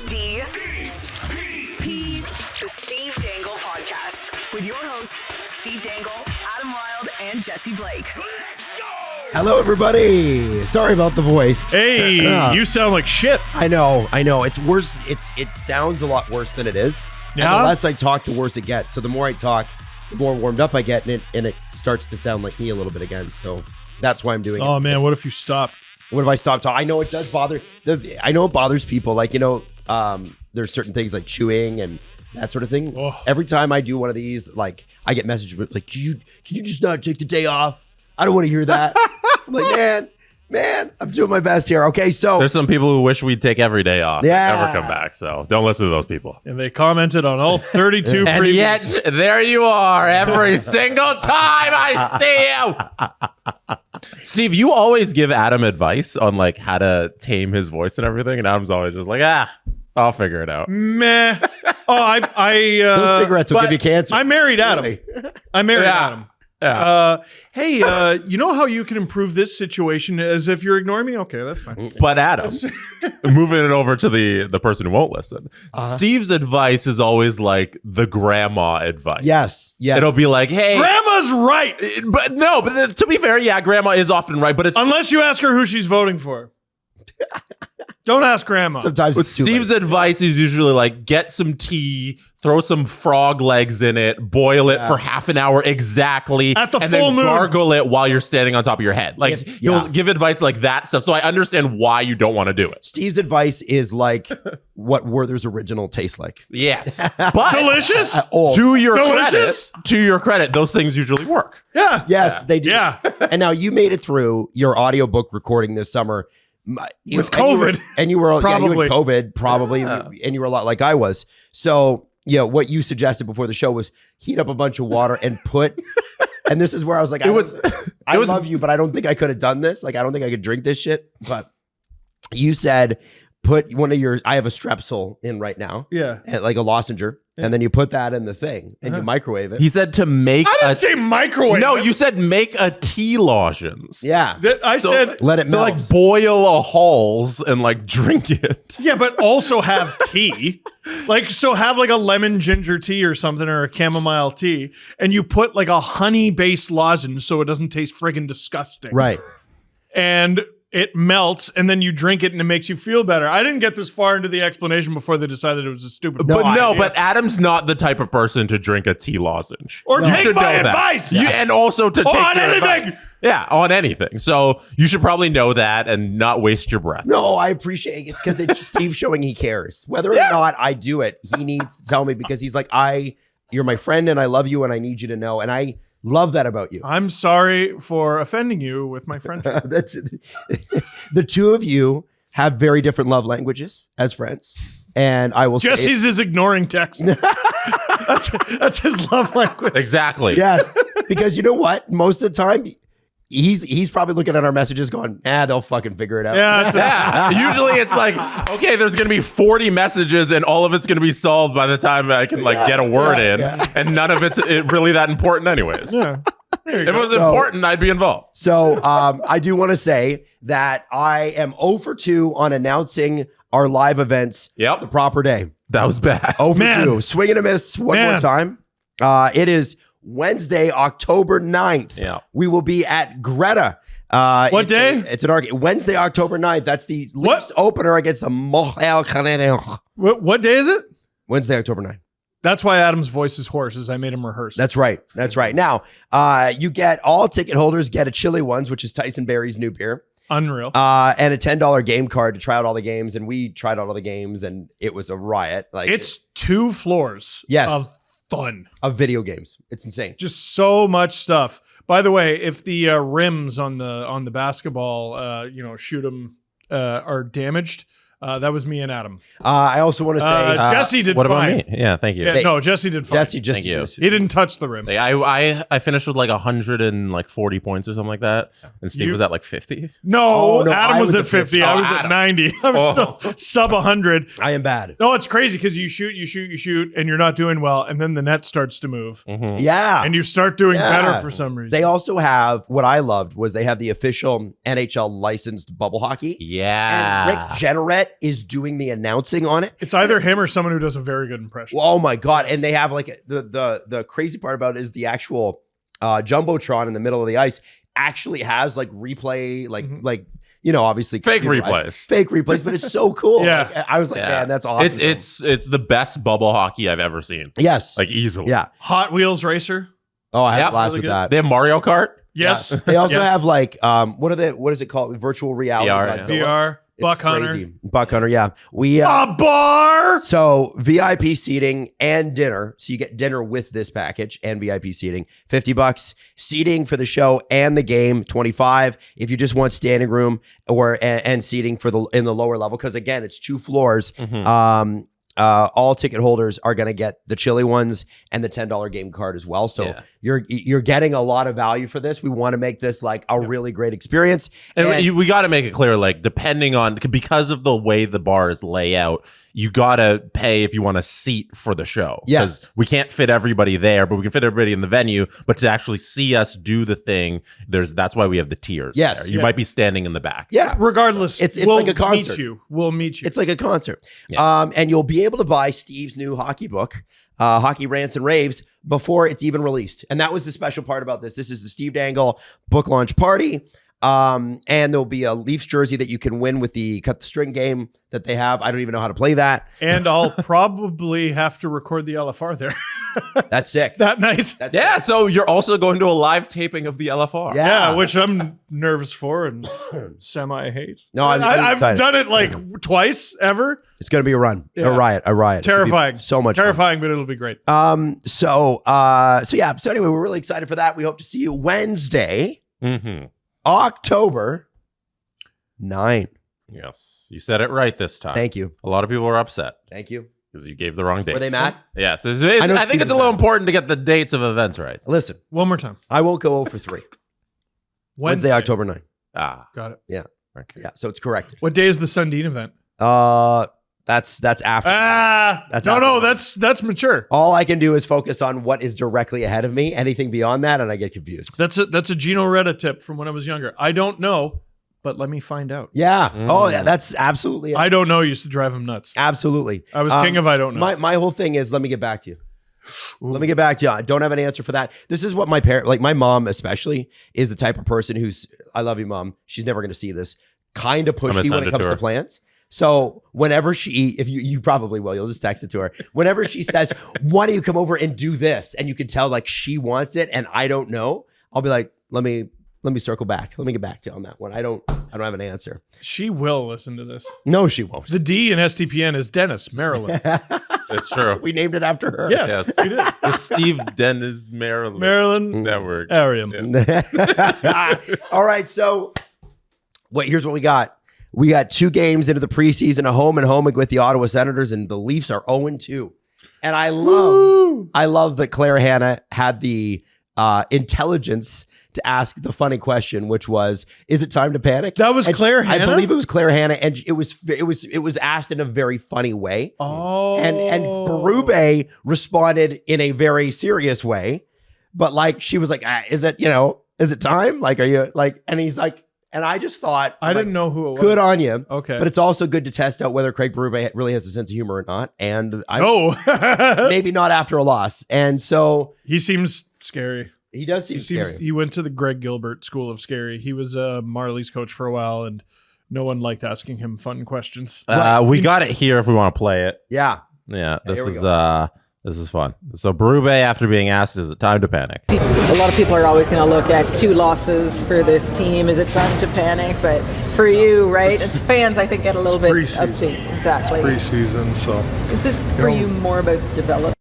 SDP the Steve Dangle Podcast with your hosts, Steve Dangle, Adam Wilde, and Jesse Blake. Let's go! Hello, everybody. Sorry about the voice. Hey, you sound like shit. I know. It's worse. It sounds a lot worse than it is. Yeah? And the less I talk, the worse it gets. So the more I talk, the more warmed up I get, and it starts to sound like me a little bit again. So that's why I'm doing it. Oh, man, what if you stop? What if I stop talking? I know it does bother. I know it bothers people. Like, there's certain things like chewing and that sort of thing. Oh. Every time I do one of these, like, I get messages like, can you just not take the day off? I don't want to hear that. I'm like, man, I'm doing my best here. Okay, so there's some people who wish we'd take every day off and never come back. So don't listen to those people. And they commented on all 32 And yet, there you are every single time I see you. Steve, you always give Adam advice on like how to tame his voice and everything. And Adam's always just like, I'll figure it out. Meh. Oh, those cigarettes will give you cancer. I married Adam. Really? I married Adam. Yeah. Hey, you know how you can improve this situation as if you're ignoring me? Okay, that's fine. But Adam, moving it over to the person who won't listen, Steve's advice is always like the grandma advice. Yes. It'll be like, hey. Grandma's right. But to be fair, yeah, grandma is often right. But it's Unless you ask her who she's voting for. Don't ask grandma. Sometimes it's too Steve's late. advice is usually like get some tea, throw some frog legs in it, boil it for half an hour exactly, At the and full then moon. gargle it while you're standing on top of your head. Like he'll give advice like that stuff. So I understand why you don't want to do it. Steve's advice is like what Werther's original tastes like. Yes, but Delicious? to your Delicious? credit, those things usually work. Yeah. Yes, they do. Yeah. And now you made it through your audiobook recording this summer. With COVID. And you were Probably. you had COVID, probably, and you were a lot like I was. So, what you suggested before the show was heat up a bunch of water and put, and this is where I was like, I love you, but I don't think I could have done this. Like, I don't think I could drink this shit. But you said, put one of your, I have a Strepsil in right now. Yeah. Like a lozenge. And then you put that in the thing and you microwave it. He said to make I didn't say microwave. No, you said make a tea lozenge. Yeah. I said, Let it So melt. like boil a Halls and like drink it. yeah, but also have tea. So have like a lemon ginger tea or something, or a chamomile tea, and you put like a honey-based lozenge so it doesn't taste friggin' disgusting. Right. And it melts, and then you drink it, and it makes you feel better. I didn't get this far into the explanation before they decided it was a stupid. But Adam's not the type of person to drink a tea lozenge. Or You take should my know that. advice. And also to take On your anything. advice. Yeah, on anything. So you should probably know that and not waste your breath. No, I appreciate it. It's because it's Steve showing he cares. Whether or not I do it, he needs to tell me because he's like, you're my friend and I love you and I need you to know. And I love that about you. I'm sorry for offending you with my friendship. That's the two of you have very different love languages as friends. And I will Jesse's is ignoring text. That's his love language. Exactly. yes, because you know what? Most of the time, he's probably looking at our messages going, they'll fucking figure it out. Yeah, Yeah. Usually it's like, okay, there's going to be 40 messages and all of it's going to be solved by the time I can like get a word in. yeah. And none of it's really that important anyways. yeah. If it was important, I'd be involved. So I do want to say that I am 0 for 2 on announcing our live events the proper day. That was bad. 0 for Man. 2. Swing and a miss one more Man. time. It is Wednesday, October 9th. Yeah. We will be at Greta. What day? It's an arcade. Wednesday, October 9th. That's the Leafs opener against the Montreal Canadiens. What day is it? Wednesday, October 9th. That's why Adam's voice is hoarse, is I made him rehearse. That's right. That's right. Now, you get all ticket holders get a Chili Ones, which is Tyson Berry's new beer. Unreal. And a $10 game card to try out all the games. And we tried out all the games and it was a riot. Like It's 2 floors Yes. of fun. of video games. It's insane. Just so much stuff. By the way, if the rims on the basketball, shoot them are damaged, that was me and Adam. I also want to say Jesse did What fine. about me? Yeah, thank you. Yeah, no, Jesse did fine. Jesse just Thank you. He didn't touch the rim. I finished with like 140 points or something like that, and Steve was at like 50. No, Oh, no, Adam I was was at at 50. 50. I was at Adam. 90. I was still sub 100. I am bad. No, it's crazy because you shoot, and you're not doing well, and then the net starts to move, Yeah. and you start doing Yeah. better for some reason. They also have what I loved was they have the official NHL licensed bubble hockey. Yeah. And Rick Jenneret bet is doing the announcing on it. It's either him or someone who does a very good impression. Oh my God. And they have like the crazy part about it is the actual Jumbotron in the middle of the ice actually has like replay, like, you know, obviously fake replays, but it's so cool. Yeah. Like, I was like, man, that's awesome. It's the best bubble hockey I've ever seen. Yes. Like easily. Yeah. Hot Wheels Racer. Oh, I had a blast really with good. that. They have Mario Kart. Yes. Yeah. They also have like, what is it called? Virtual reality. VR, VR. It's Buck Hunter. crazy. Buck Hunter, yeah. We A bar. So VIP seating and dinner. So you get dinner with this package and VIP seating, $50. Seating for the show and the game, $25. If you just want standing room or and seating for in the lower level, because again, it's 2 floors. All ticket holders are going to get the chili ones and the $10 game card as well. So you're getting a lot of value for this. We want to make this like a really great experience. And we got to make it clear, like depending on, because of the way the bars lay out, you got to pay if you want a seat for the show. Yes. Because we can't fit everybody there, but we can fit everybody in the venue. But to actually see us do the thing, that's why we have the tiers. Yes. there. You might be standing in the back. Yeah. Regardless, It's we'll like a concert. We'll meet you. It's like a concert. And you'll be able to buy Steve's new hockey book, Hockey Rants and Raves, before it's even released. And that was the special part about this. This is the Steve Dangle book launch party. And there'll be a Leafs jersey that you can win with the cut the string game that they have. I don't even know how to play that. And I'll probably have to record the LFR there That's sick. that night. That's Yeah, sick. so you're also going to a live taping of the LFR. Yeah, which I'm nervous for and semi hate. No, I'm I've excited. done it like twice ever. It's going to be a run, Yeah. a riot. Terrifying. It'll be so much fun. Terrifying, but it'll be great. So anyway, we're really excited for that. We hope to see you Wednesday, October 9. Yes, you said it right this time. Thank you. A lot of people were upset Thank you. because you gave the wrong date. Were they mad? Yes, I know think it's a little important to get the dates of events right. Listen, One more time. I won't go 0 for 3. Wednesday, October 9. Ah, Got it. Yeah. okay. Yeah. So it's corrected. What day is the Sundin event? That's after. That's that's mature. All I can do is focus on what is directly ahead of me. Anything beyond that, and I get confused. That's a Gino Retta tip from when I was younger. I don't know, but let me find out. Yeah. Oh, yeah. That's absolutely it. I don't know used to drive him nuts. Absolutely. I was king of I don't know. My whole thing is let me get back to you. Let me get back to you. I don't have an answer for that. This is what my parent, like my mom especially, is the type of person who's, I love you, Mom. She's never going to see this. Kind of pushy when it comes to plans. So whenever if you probably will, you'll just text it to her. Whenever she says, why don't you come over and do this? And you can tell like she wants it and I don't know. I'll be like, let me circle back. Let me get back to you on that one. I don't have an answer. She will listen to this. No, she won't. The D in STPN is Dennis, Maryland. It's true. We named it after her. Yes, we did. The Steve Dennis Maryland Maryland Network. area. All right. So here's what we got. We got 2 games into the preseason, a home and home with the Ottawa Senators, and the Leafs are 0-2. And I love that Claire Hanna had the intelligence to ask the funny question, which was, "Is it time to panic?" That was Claire Hanna? I believe it was Claire Hanna, and it was asked in a very funny way. Oh, And Berube responded in a very serious way, but like she was like, "Is it time? Like, are you like?" And he's like. And I just thought, I didn't know who it was. Good on you. Okay. But it's also good to test out whether Craig Berube really has a sense of humor or not. And maybe not after a loss. And so he seems scary. he does seem scary. He went to the Greg Gilbert School of Scary. He was Marley's coach for a while, and no one liked asking him fun questions. We got it here if we want to play it. Yeah. Yeah, here we go. This is fun. So Berube, after being asked, is it time to panic? A lot of people are always going to look at 2 losses for this team. Is it time to panic? But for you, right? It's fans, I think, get a little bit up to exactly. Preseason, so Is this for you more about developing?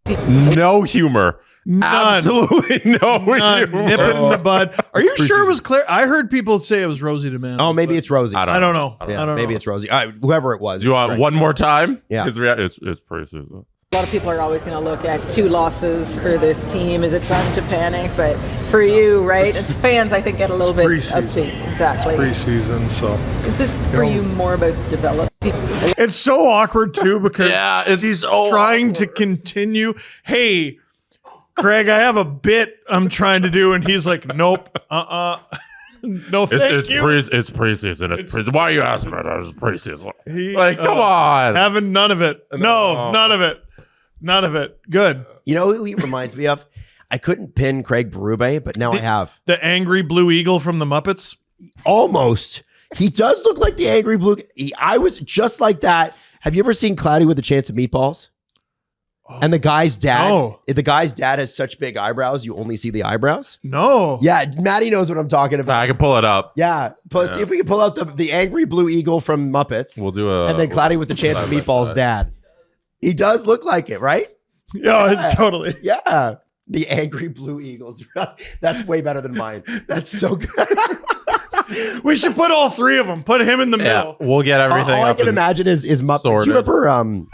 No humor. None. Absolutely no None. humor. Nip it in the bud. Are you sure it was Claire? I heard people say it was Rosie DeMann. Oh, maybe it's Rosie. I don't know. Yeah, I don't maybe know. it's Rosie. Whoever it was. Do you want one more time? Yeah. It's preseason. A lot of people are always going to look at 2 losses for this team. Is it time to panic? But for you, right? It's fans, I think, get a little bit up to exactly. Preseason, so Is this for you more about developing? it's so awkward too because he's trying to continue. Hey, Craig, I have a bit I'm trying to do, and he's like, nope, No, thank you. It's preseason. Why are you asking me that? It's preseason. Come on. Having none of it. No, none of it. None of it. Good. You know who he reminds me of? I couldn't pin Craig Berube, but now I have. The angry blue eagle from the Muppets? Almost. He does look like the angry blue. I was just like that. Have you ever seen Cloudy with a Chance of Meatballs? And the guy's dad, has such big eyebrows, you only see the eyebrows. No. Yeah, Maddie knows what I'm talking about. I can pull it up. Yeah, see if we can pull out the angry blue eagle from Muppets. We'll do and then Cloudy with the Chance of Meatballs' dad. He does look like it, right? Yeah, totally. Yeah, the angry blue eagles. That's way better than mine. That's so good. We should put all three of them. Put him in the middle. We'll get everything. All I can imagine is Muppet. Sorted. Do you remember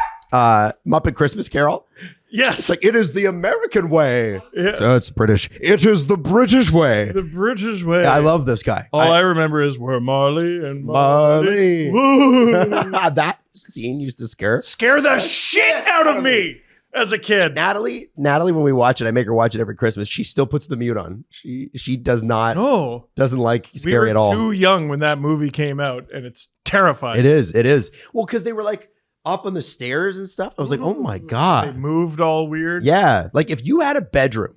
Muppet Christmas Carol? Yes. It's like, it is the American way. Yeah. So it's British. It is the British way. The British way. I love this guy. All I remember is we're Marley and Marley. Woo. That scene used to scare the shit out of me as a kid. Natalie, when we watch it, I make her watch it every Christmas. She still puts the mute on. She does not. No. Doesn't like scary at all. We were too young when that movie came out, and it's terrifying. It is. Well, because they were like up on the stairs and stuff. I was like, oh my God. They moved all weird. Yeah. Like if you had a bedroom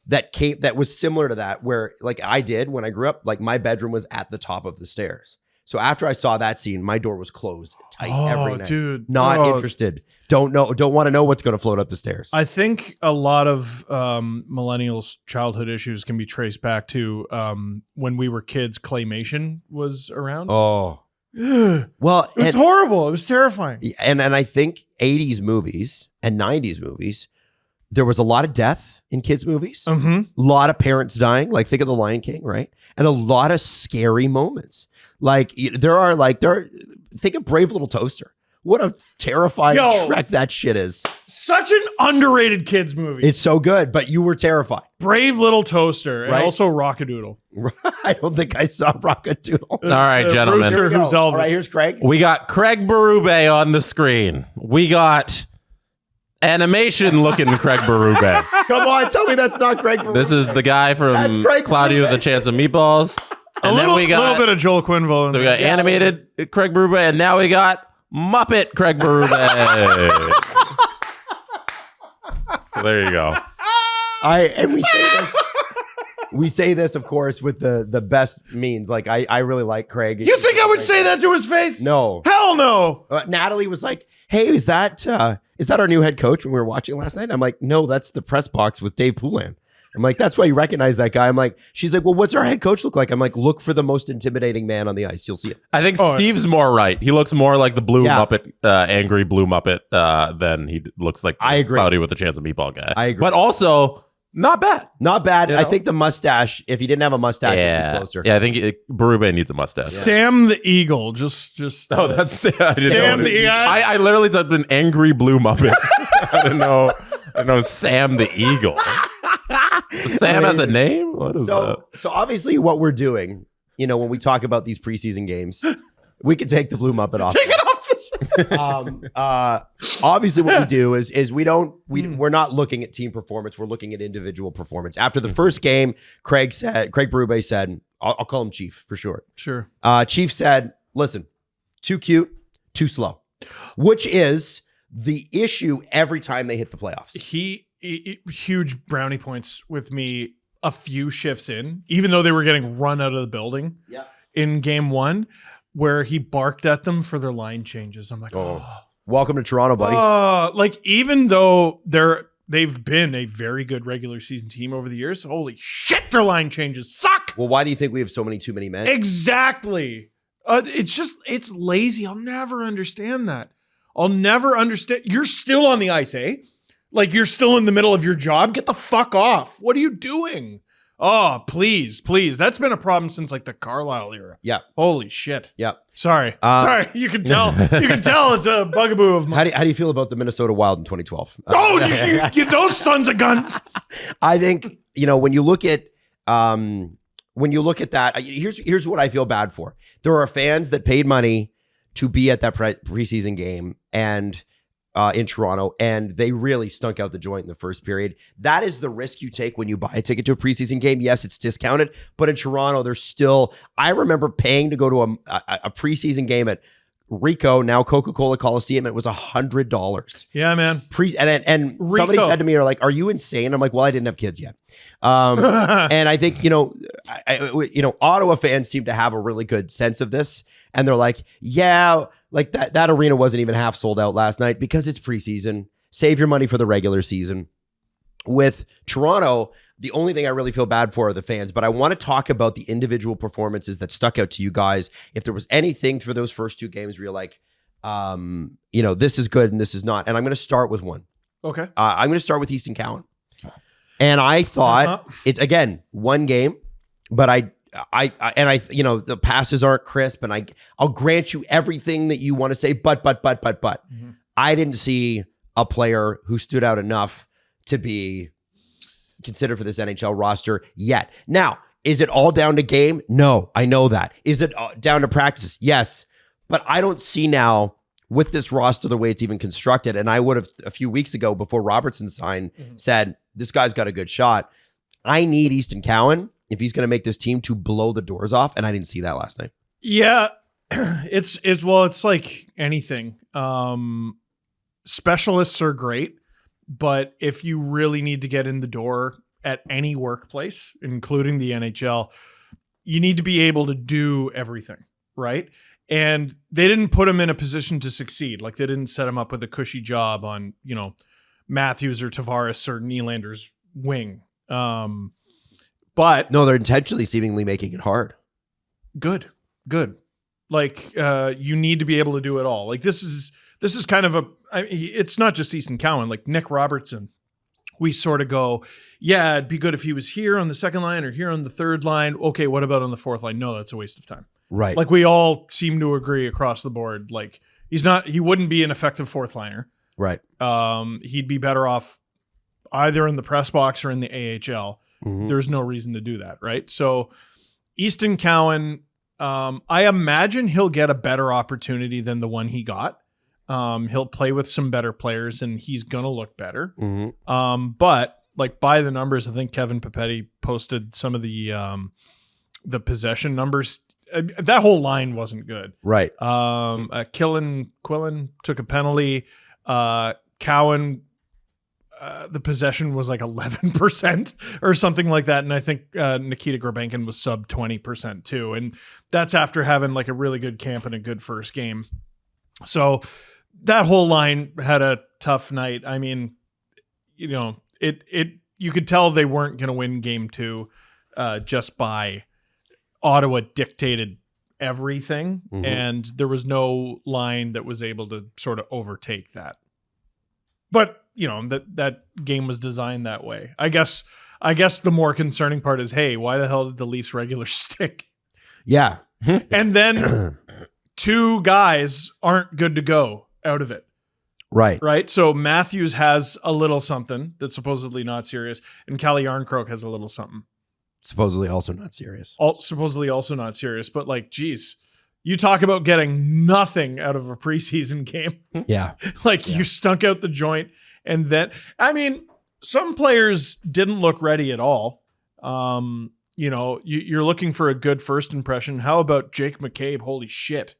that was similar to that, where like I did when I grew up, like my bedroom was at the top of the stairs. So after I saw that scene, my door was closed tight every night. Dude. Not interested. Don't want to know what's going to float up the stairs. I think a lot of millennials' childhood issues can be traced back to when we were kids, claymation was around. Oh. Well, it was horrible. It was terrifying. And I think 80s movies and 90s movies, there was a lot of death in kids' movies. Mm-hmm. A lot of parents dying. Like think of The Lion King, right? And a lot of scary moments. Like think of Brave Little Toaster. What a terrifying Shrek that shit is. Such an underrated kids movie. It's so good, but you were terrified. Brave Little Toaster and Right? also Rockadoodle. I don't think I saw Rockadoodle. All right, gentlemen. Rooster who's All Elvis. right, here's Craig. We got Craig Berube on the screen. We got animation looking Craig Berube. Come on, tell me that's not Craig Berube. This is the guy That's from Craig Cloudy with Berube. a Chance of Meatballs. A little bit of Joel Quenneville. So we got animated Craig Berube, and now we got Muppet Craig Berube. So there you go. We say this, of course, with the best means. Like I really like Craig. You think I would say that to his face? No. Hell no. Natalie was like, "Hey, is that our new head coach?" When we were watching last night, I'm like, "No, that's the press box with Dave Poulin." I'm like, "That's why you recognize that guy." I'm like, she's like, "Well, what's our head coach look like?" I'm like, "Look for the most intimidating man on the ice. You'll see it." I think Steve's more right. He looks more like the blue Yeah. Muppet, angry blue Muppet, than he looks like the I agree. Cloudy with a Chance of Meatball guy. I agree. But also, not bad. Not bad. You I know? think the mustache. If he didn't have a mustache, it'd be Yeah. closer. Yeah, I think Berube needs a mustache. Sam the Eagle. Just. Oh, that's I didn't Sam know. the Eagle. I literally typed an angry blue Muppet. I didn't know Sam the Eagle. Sam has a name? What is that? So obviously, what we're doing, when we talk about these preseason games, we can take the blue Muppet off. Take it off the Obviously, what we do is we're not looking at team performance. We're looking at individual performance. After the first game, Craig Berube said, I'll call him Chief for short. Sure. Chief said, "Listen, too cute, too slow," which is the issue every time they hit the playoffs. He huge brownie points with me a few shifts in, even though they were getting run out of the building in game one, where he barked at them for their line changes. I'm like, Welcome to Toronto, buddy. like even though they've been a very good regular season team over the years, holy shit, their line changes suck. Well, why do you think we have so many too many men? Exactly. It's lazy. I'll never understand that. I'll never understand. You're still on the ice, eh? Like you're still in the middle of your job. Get the fuck off. What are you doing? Oh, please. That's been a problem since like the Carlisle era. Yeah. Holy shit. Yeah. Sorry. You can tell. You can tell it's a bugaboo of mine. How do you feel about the Minnesota Wild in 2012? You those sons of guns. I think when you look at that, here's what I feel bad for. There are fans that paid money to be at that preseason game, and in Toronto, and they really stunk out the joint in the first period. That is the risk you take when you buy a ticket to a preseason game. Yes, it's discounted, but in Toronto, there's still, I remember paying to go to a preseason game at Rico, now Coca-Cola Coliseum. It was $100. Yeah, man. And somebody said to me, "Are you insane?" I'm like, "Well, I didn't have kids yet." And I think Ottawa fans seem to have a really good sense of this, and they're like, "Yeah, like that arena wasn't even half sold out last night because it's preseason. Save your money for the regular season." With Toronto, the only thing I really feel bad for are the fans, but I want to talk about the individual performances that stuck out to you guys. If there was anything for those first two games where you're like, this is good and this is not. And I'm going to start with one. Okay. I'm going to start with Easton Cowan. And I thought it's, again, one game, but the passes aren't crisp, and I'll grant you everything that you want to say, but. Mm-hmm. I didn't see a player who stood out enough to be considered for this NHL roster yet. Now, is it all down to game? No, I know that. Is it down to practice? Yes. But I don't see now with this roster the way it's even constructed, and I would have a few weeks ago before Robertson signed said, this guy's got a good shot. I need Easton Cowan if he's going to make this team to blow the doors off, and I didn't see that last night. Yeah, it's like anything. Specialists are great, but if you really need to get in the door at any workplace, including the NHL, you need to be able to do everything, right? And they didn't put him in a position to succeed. Like, they didn't set him up with a cushy job on, Matthews or Tavares or Nylander's wing. But no, they're intentionally seemingly making it hard. Good. Like, you need to be able to do it all. Like, this is kind of it's not just Easton Cowan, like Nick Robertson. We sort of go, yeah, it'd be good if he was here on the second line or here on the third line. Okay, what about on the fourth line? No, that's a waste of time. Right. Like, we all seem to agree across the board. Like, he wouldn't be an effective fourth liner. Right. He'd be better off either in the press box or in the AHL. Mm-hmm. There's no reason to do that. Right. So Easton Cowan, I imagine he'll get a better opportunity than the one he got. He'll play with some better players and he's going to look better. Mm-hmm. But like, by the numbers, I think Kevin Papetti posted some of the possession numbers. That whole line wasn't good. Right. Quillen took a penalty. Cowan, the possession was like 11% or something like that. And I think Nikita Grabenkin was sub 20% too. And that's after having like a really good camp and a good first game. So that whole line had a tough night. I mean, you could tell they weren't going to win game 2 just by Ottawa dictated everything. Mm-hmm. And there was no line that was able to sort of overtake that. But, that game was designed that way. I guess the more concerning part is, hey, why the hell did the Leafs regular stick? Yeah. And then 2 guys aren't good to go out of it. Right. Right. So Matthews has a little something that's supposedly not serious, and Calle Jarnkrok has a little something. Supposedly also not serious. Supposedly also not serious. But like, geez, you talk about getting nothing out of a preseason game. Yeah. You stunk out the joint. And then, I mean, some players didn't look ready at all. You're looking for a good first impression. How about Jake McCabe? Holy shit.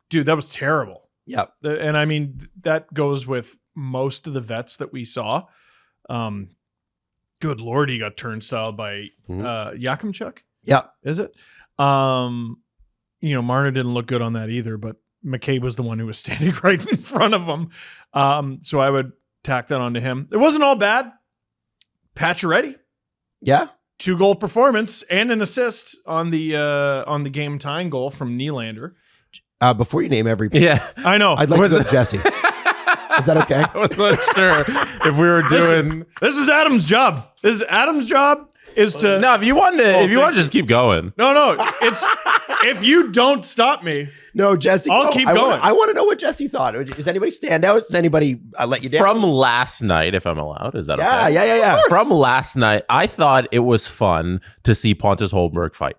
Dude, that was terrible. Yeah. And I mean, that goes with most of the vets that we saw. Good Lord, he got turnstile by Yakimchuk. Yeah. Is it? Marner didn't look good on that either, but McCabe was the one who was standing right in front of him. So I would tack that onto him. It wasn't all bad. Pacioretty. Yeah. 2-goal performance and an assist on the game tying goal from Nylander. Before you name every I know. I'd like to go to Jesse. Is that okay? I was not sure if we were doing. This is Adam's job. Adam's job is to. No, if you want to just keep going. No. It's if you don't stop me. No, Jesse. I'll keep going. I want to know what Jesse thought. Does anybody stand out? Does anybody let you down? From last night, if I'm allowed, is that okay? Yeah. From last night, I thought it was fun to see Pontus Holmberg fight.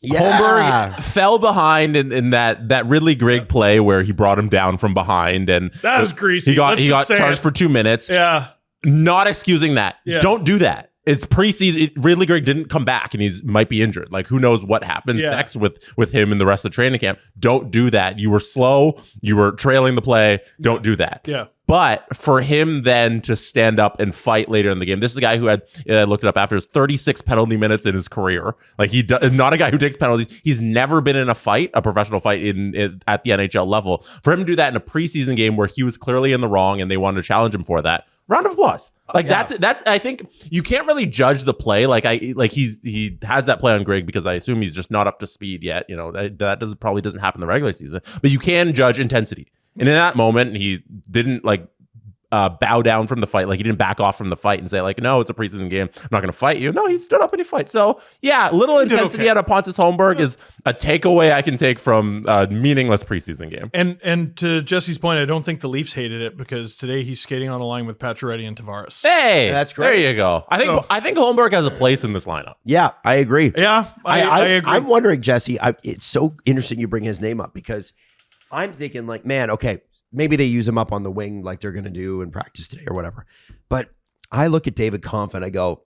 Holmberg fell behind in that Ridley Grigg play where he brought him down from behind, and that was greasy. He got charged for 2 minutes. Yeah, not excusing that. Yeah. Don't do that. It's preseason. Ridley Grigg didn't come back, and might be injured. Like, who knows what happens next with him and the rest of the training camp. Don't do that. You were slow. You were trailing the play. Don't do that. Yeah. But for him then to stand up and fight later in the game, this is a guy who had, I looked it up after, 36 penalty minutes in his career. Like, not a guy who takes penalties. He's never been in a fight, a professional fight at the NHL level. For him to do that in a preseason game where he was clearly in the wrong and they wanted to challenge him for that, round of applause. Like that's I think you can't really judge the play. He has that play on Grigg because I assume he's just not up to speed yet. You know, that probably doesn't happen in the regular season, but you can judge intensity. And in that moment, he didn't bow down from the fight. Like, he didn't back off from the fight and say, like, no, it's a preseason game, I'm not going to fight you. No, he stood up and he fight. So, yeah, little intensity out of Pontus Holmberg is a takeaway I can take from a meaningless preseason game. And to Jesse's point, I don't think the Leafs hated it because today he's skating on a line with Pacioretty and Tavares. Hey, that's great. There you go. I think Holmberg has a place in this lineup. Yeah, I agree. Yeah, I agree. I'm wondering, Jesse, it's so interesting you bring his name up because I'm thinking, like, man, okay, maybe they use him up on the wing like they're going to do in practice today or whatever. But I look at David Kampf and I go,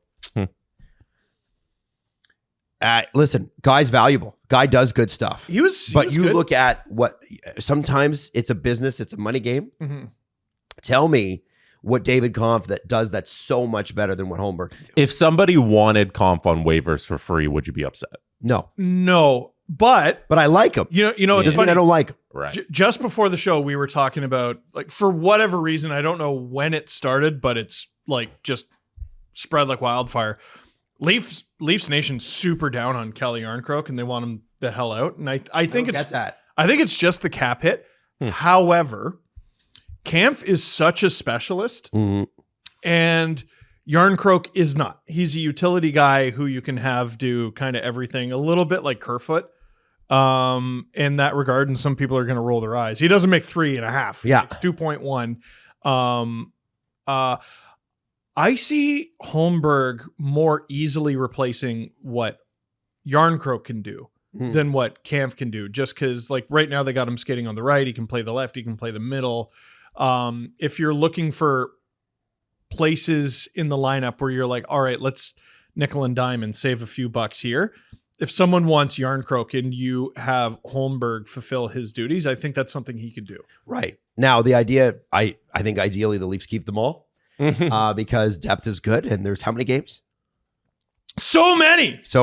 listen, guy's valuable. Guy does good stuff. He was good. Look at what, sometimes it's a business, it's a money game. Mm-hmm. Tell me what David Kampf that's so much better than what Holmberg can do. If somebody wanted Kampf on waivers for free, would you be upset? No. But I like him. You know, it doesn't mean I don't like him. Right. Just before the show, we were talking about, like, for whatever reason, I don't know when it started, but it's like just spread like wildfire. Leafs Nation's super down on Kelly Jarnkrok, and they want him the hell out. And I think I think it's just the cap hit. However, Kampf is such a specialist, and Jarnkrok is not. He's a utility guy who you can have do kind of everything, a little bit like Kerfoot. In that regard, and some people are going to roll their eyes. He doesn't make 3.5. Yeah, it's 2.1. I see Holmberg more easily replacing what Jarnkrok can do than what Kampf can do. Just because, like, right now they got him skating on the right. He can play the left. He can play the middle. If you're looking for places in the lineup where you're like, all right, let's nickel and dime and save a few bucks here. If someone wants Jarnkrok and you have Holmberg fulfill his duties, I think that's something he could do. Right. Now, the idea, I think ideally the Leafs keep them all because depth is good. And there's how many games? So many. There's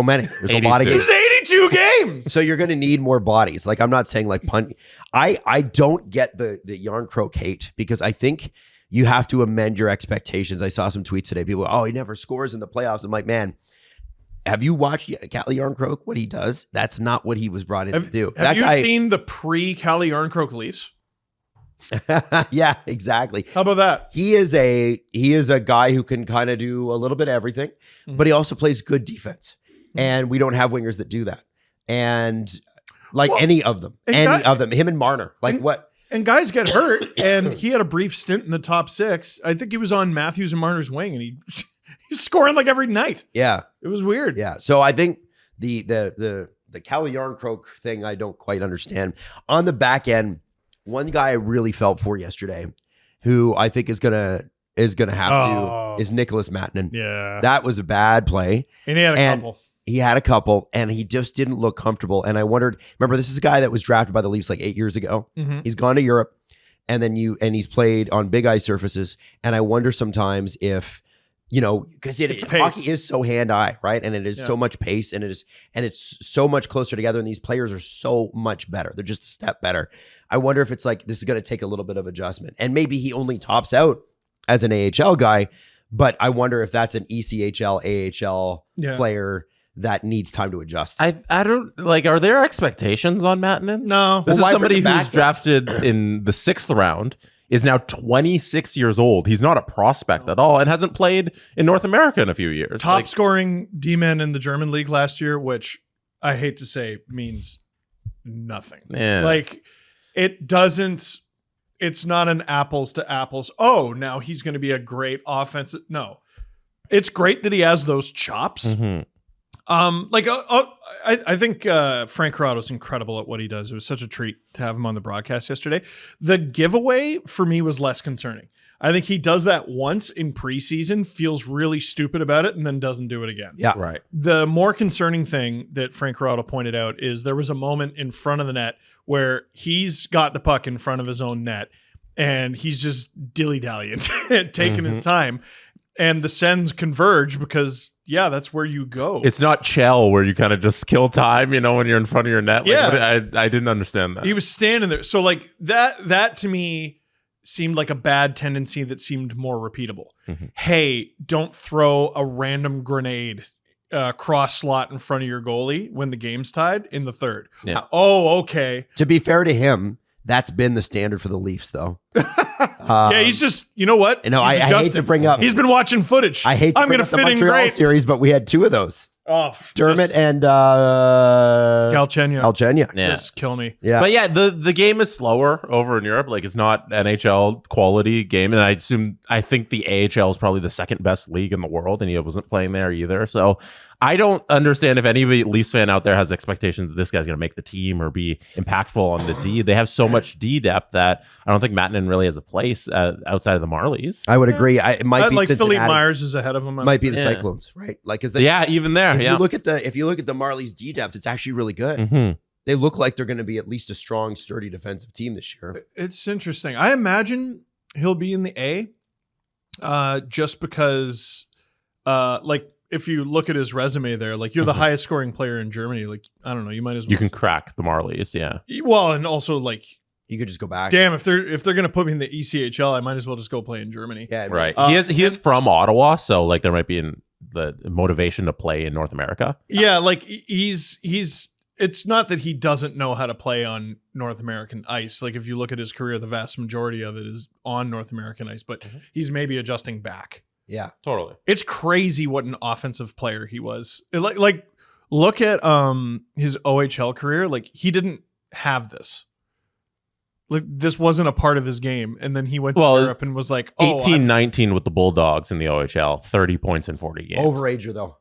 a lot of games. There's 82 games. So you're going to need more bodies. Like, I'm not saying like punt. I don't get the Jarnkrok hate because I think you have to amend your expectations. I saw some tweets today. People, he never scores in the playoffs. I'm like, man, have you watched Calle Jarnkrok, what he does? That's not what he was brought in to do. Have you seen the pre-Calle Jarnkrok Leafs? Yeah, exactly. How about that? He is a guy who can kind of do a little bit of everything, but he also plays good defense. And we don't have wingers that do that. And any of them, him and Marner, what? And guys get hurt, and he had a brief stint in the top 6. I think he was on Matthews and Marner's wing, and he's scoring like every night. Yeah. It was weird. Yeah. So I think the Calle Jarnkrok thing, I don't quite understand. On the back end, one guy I really felt for yesterday, who I think is gonna have to, is Nicholas Mattinen. Yeah. That was a bad play. And he had a couple. He had a couple, and he just didn't look comfortable. And I wondered, remember, this is a guy that was drafted by the Leafs like 8 years ago. Mm-hmm. He's gone to Europe, and then he's played on big ice surfaces. And I wonder sometimes if, because hockey is so hand-eye, right? And it is so much pace, and it's so much closer together, and these players are so much better. They're just a step better. I wonder if it's like this is going to take a little bit of adjustment. And maybe he only tops out as an AHL guy, but I wonder if that's an ECHL, AHL player that needs time to adjust. I don't are there expectations on Mattinen? No. This is somebody who's drafted in the 6th round, is now 26 years old. He's not a prospect at all and hasn't played in North America in a few years. Top scoring D-man in the German league last year, which I hate to say means nothing. Yeah. It's not an apples to apples. Oh, now he's going to be a great offensive. No. It's great that he has those chops. Mm-hmm. I think Frank Corrado's incredible at what he does. It was such a treat to have him on the broadcast yesterday. The giveaway for me was less concerning. I think he does that once in preseason, feels really stupid about it, and then doesn't do it again. Yeah. Right. The more concerning thing that Frank Corrado pointed out is there was a moment in front of the net where he's got the puck in front of his own net, and he's just dilly-dallying, taking his time. And the Sens converge because, yeah, that's where you go. It's not Chell where you kind of just kill time, when you're in front of your net. Like, Yeah. I didn't understand that. He was standing there. So like that to me seemed like a bad tendency that seemed more repeatable. Hey, don't throw a random grenade cross slot in front of your goalie when the game's tied in the third. Yeah. Oh, okay. To be fair to him, that's been the standard for the Leafs, though. Yeah, he's just, you know what? I hate to bring up. He's been watching footage. I hate to I'm bring going to up the fit in Montreal great. series, but we had two of those. Oh, Dermott and Galchenyuk. Galchenyuk. Yeah. Just kill me. Yeah. But yeah, the game is slower over in Europe. Like, it's not NHL quality game, and I think the AHL is probably the second best league in the world, and he wasn't playing there either. So I don't understand if any Leafs fan out there has expectations that this guy's going to make the team or be impactful on the D. They have so much D depth that I don't think Mattinen really has a place outside of the Marlies. I would agree. It might be like Cincinnati. Philippe Myers is ahead of him. Might be the Yeah. Cyclones, right? Like, is Even there. if Yeah. you look at the Marlies D depth, it's actually really good. Mm-hmm. They look like they're going to be at least a strong, sturdy defensive team this year. It's interesting. I imagine he'll be in the A, just because, if you look at his resume there, like you're the highest scoring player in Germany. Like, I don't know, you might as well. You can crack the Marlies. Yeah. Well, and also like, You could just go back. damn, if they're gonna put me in the ECHL, I might as well just go play in Germany. Yeah, Right. Uh, he is from Ottawa, so like there might be the motivation to play in North America. Yeah, like he's. It's not that he doesn't know how to play on North American ice. Like if you look at his career, the vast majority of it is on North American ice, but he's maybe adjusting back. Yeah. Totally. It's crazy what an offensive player he was. Like look at his OHL career. Like he didn't have this. Like this wasn't a part of his game. And then he went to Europe and was like, 18-19 with the Bulldogs in the OHL, 30 points in 40 games. Overager, though.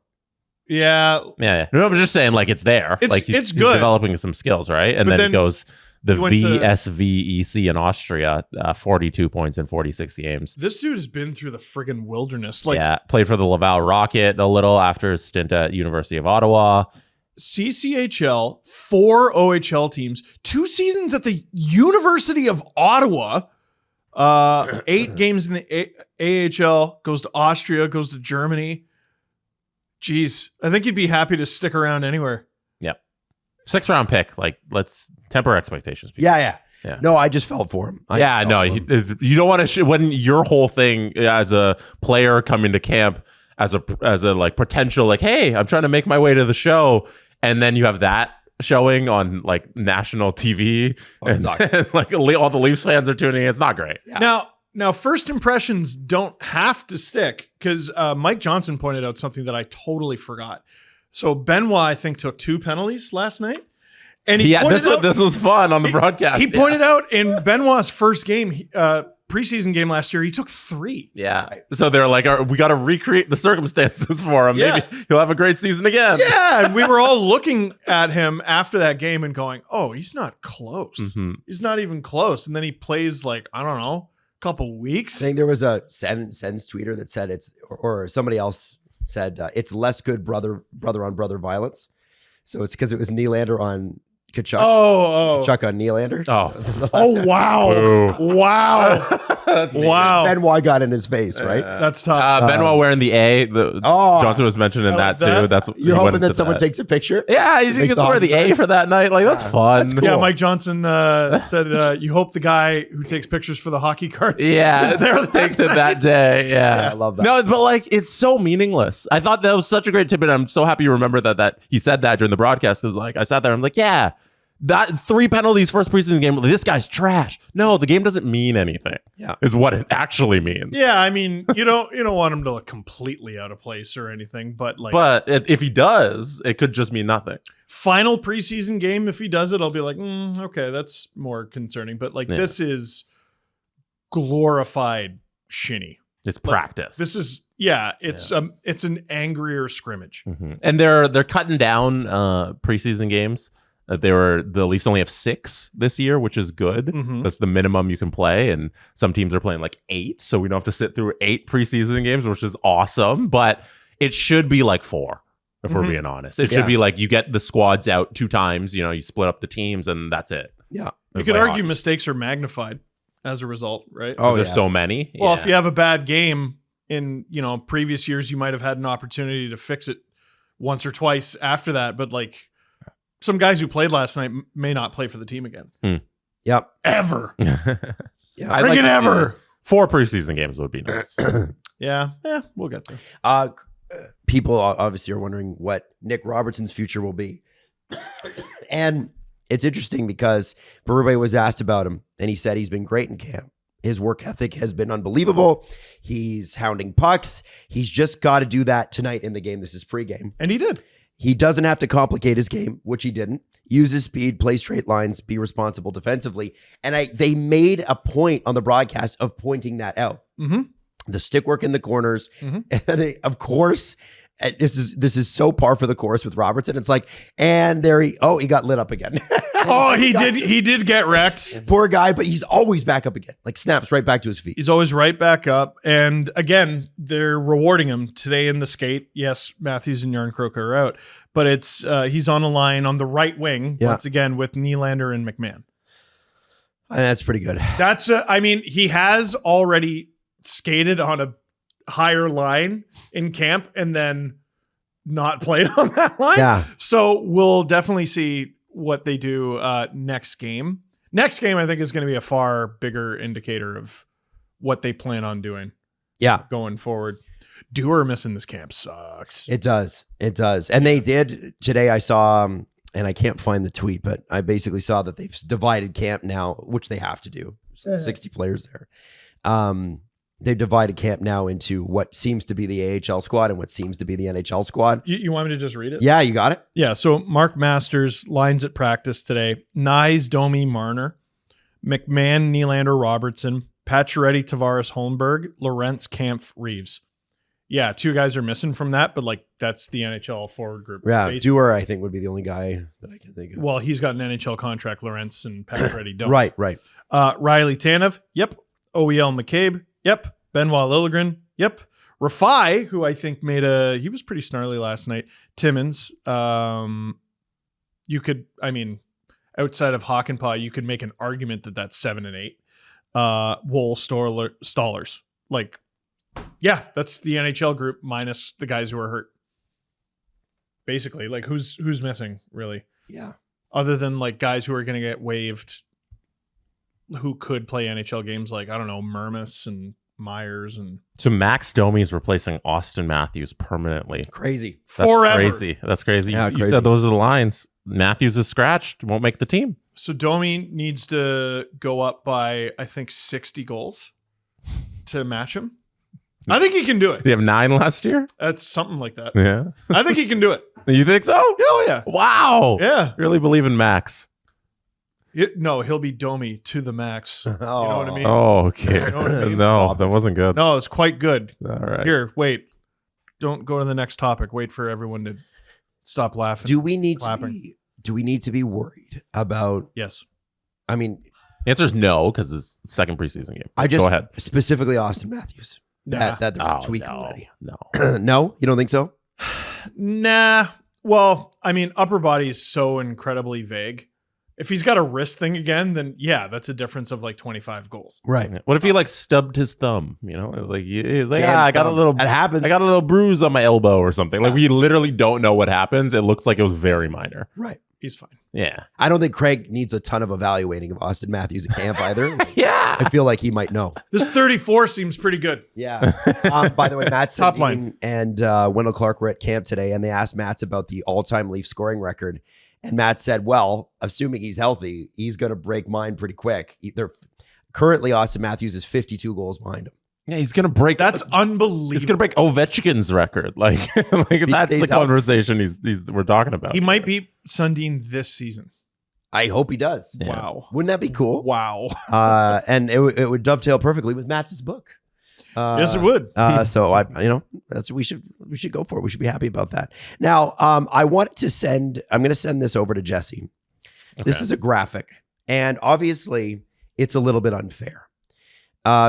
yeah. Yeah. No, I'm just saying, like, it's there. It's- like he's it's good. developing some skills, right? And But then it goes the he went to- VSVEC in Austria, 42 points in 46 games. This dude has been through the friggin' wilderness. Like Yeah. Played for the Laval Rocket a little after his stint at University of Ottawa. CCHL, 4 OHL teams, 2 seasons at the University of Ottawa, 8 games in the AHL, goes to Austria, goes to Germany. Jeez, I think he'd be happy to stick around anywhere. Yep. 6th round pick. Like, let's temper expectations. people. Yeah. Yeah. No, I just felt for him. You don't want to when your whole thing as a player coming to camp as a like potential, like, hey, I'm trying to make my way to the show, and then you have that showing on like national TV, and like all the Leafs fans are tuning in. It's not great. Yeah. Now, first impressions don't have to stick, because Mike Johnson pointed out something that I totally forgot. So Benoit, I think, took 2 penalties last night. And this was fun on the broadcast. He pointed out in Benoit's first game, preseason game last year, he took 3. Yeah. So they're like, we got to recreate the circumstances for him. Yeah. Maybe he'll have a great season again. Yeah, and we were all looking at him after that game and going, oh, he's not close. Mm-hmm. He's not even close. And then he plays like, I don't know, a couple weeks. I think there was a Sens tweeter that said or somebody else said it's less good brother on brother violence. So it's because it was Nylander on Kachuk. Oh. Kachuk on Nylander. Oh, wow. Boo. Wow. That's mean. Wow. Benoit got in his face, right? That's tough. Benoit wearing the A. Johnson was mentioning that too. That's You're hoping that someone takes a picture? Yeah, you Makes gets to wear the A for that night. Like, that's fun. That's cool. Yeah, Mike Johnson said, you hope the guy who takes pictures for the hockey cards Yeah, is there takes it that day. Yeah. I love that. No, but like, it's so meaningless. I thought that was such a great tidbit. I'm so happy you remember that he said that during the broadcast, because like I sat there, I'm like, yeah, that 3 penalties first preseason game. This guy's trash. No, the game doesn't mean anything. Yeah. Is what it actually means. Yeah, I mean, you don't want him to look completely out of place or anything, but like, If he does, it could just mean nothing. final preseason game, if he does it, I'll be like, okay, that's more concerning. But like, this is glorified shinny. It's practice. This is it's an angrier scrimmage. And they're cutting down preseason games. The Leafs only have 6 this year, which is good. That's the minimum you can play, and some teams are playing like 8, so we don't have to sit through 8 preseason games, which is awesome. But it should be like 4, if we're being honest. It should be like you get the squads out 2 times. You know, you split up the teams, and that's it. Yeah, you could argue mistakes are magnified as a result, right? Oh, there's so many. Well, if you have a bad game in previous years, you might have had an opportunity to fix it once or twice after that, but like. Some guys who played last night may not play for the team again. Yep. Ever. Yeah. Bring it ever. 4 preseason games would be nice. Yeah, we'll get there. People obviously are wondering what Nick Robertson's future will be. And it's interesting because Berube was asked about him, and he said he's been great in camp. His work ethic has been unbelievable. He's hounding pucks. He's just got to do that tonight in the game. This is pregame. And he did. He doesn't have to complicate his game, which he didn't. Use his speed, play straight lines, be responsible defensively. And they made a point on the broadcast of pointing that out. The stick work in the corners. And they, of course, this is so par for the course with Robertson. It's like, and there he got lit up again. He did get wrecked. Poor guy, but he's always back up again. Like snaps right back to his feet. He's always right back up. And again, they're rewarding him today in the skate. Yes, Matthews and Jarnkrok are out, but it's he's on a line on the right wing once again with Nylander and McMahon. And that's pretty good. That's he has already skated on a higher line in camp and then not played on that line. Yeah. So we'll definitely see what they do next game. Next game, I think, is going to be a far bigger indicator of what they plan on doing. Yeah. Going forward. Dewar missing this camp sucks. It does. And they did today. I saw, and I can't find the tweet, but I basically saw that they've divided camp now, which they have to do. There's 60 players there. They've divided camp now into what seems to be the AHL squad and what seems to be the NHL squad. You want me to just read it? Yeah, you got it? Yeah, so Mark Masters lines at practice today. Nyes, Domi, Marner, McMahon, Nylander, Robertson, Pacioretty, Tavares, Holmberg, Lorentz, Kampf, Reeves. Yeah, 2 guys are missing from that, but like that's the NHL forward group. Yeah, basically. Dewar, I think, would be the only guy that I can think of. Well, he's got an NHL contract. Lorentz and Pacioretty don't. Right. Riley Tanev. Yep. OEL McCabe. Yep. Benoit Liljegren. Yep. Rafai, who I think he was pretty snarly last night. Timmins. You could, outside of Hakanpää, you could make an argument that that's 7 and 8. Wool, Stallers. Like, yeah, that's the NHL group minus the guys who are hurt. Basically, like who's missing really? Yeah. Other than like guys who are going to get waived, who could play NHL games, like I don't know, Mermis and Myers and. So Max Domi is replacing Austin Matthews permanently. Crazy. That's Forever. crazy. That's crazy. Yeah, You crazy. said those are the lines. Matthews is scratched, won't make the team. So Domi needs to go up by I think 60 goals to match him. I think he can do it. Did he have 9 last year? That's something like that. Yeah. I think he can do it. You think so? Oh yeah. Wow. Yeah. Really believe in Max. No, he'll be Domi to the max. You know what I mean? Oh, okay. You know what I mean? No, that wasn't good. No, it's quite good. All right. Here, wait. Don't go to the next topic. Wait for everyone to stop laughing. Do we need Clapping. to be worried about? Yes. I mean, The answer is no, because it's second preseason game. I just Go ahead. specifically Austin Matthews. Nah. That there's a Oh, tweak no, already. no. No, you don't think so? Nah. Well, I mean, upper body is so incredibly vague. If he's got a wrist thing again, then yeah, that's a difference of like 25 goals. Right. What if he like stubbed his thumb? You know, like he's like, I got a little. That happens. I got a little bruise on my elbow or something. Like we literally don't know what happens. It looks like it was very minor. Right. He's fine. Yeah. I don't think Craig needs a ton of evaluating of Austin Matthews at camp either. Yeah. I feel like he might know. This 34 seems pretty good. Yeah. By the way, Matt Top line. and Wendell Clark were at camp today, and they asked Matt about the all-time Leaf scoring record. And Matt said, well, assuming he's healthy, he's going to break mine pretty quick. Currently, Austin Matthews is 52 goals behind him. Yeah, he's gonna break. That's unbelievable. He's gonna break Ovechkin's record. Like that's the stays conversation we're talking about. He might beat Sundin this season. I hope he does. Yeah. Wow. Wouldn't that be cool? Wow. And it would dovetail perfectly with Matt's book. Yes, it would. So that's we should go for it. We should be happy about that. Now, I'm going to send this over to Jesse. Okay. This is a graphic, and obviously it's a little bit unfair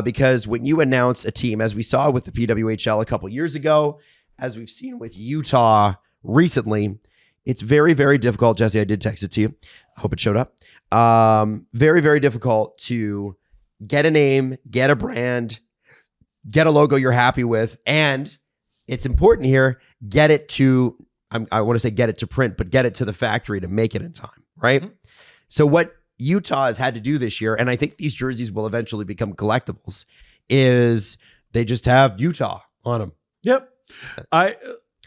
because when you announce a team, as we saw with the PWHL a couple years ago, as we've seen with Utah recently, it's very, very difficult. Jesse, I did text it to you. I hope it showed up. Very, very difficult to get a name, get a brand, get a logo you're happy with, and it's important here, get it to, I want to say get it to print, but get it to the factory to make it in time, right? Mm-hmm. So what Utah has had to do this year, and I think these jerseys will eventually become collectibles, is they just have Utah on them. Yep. I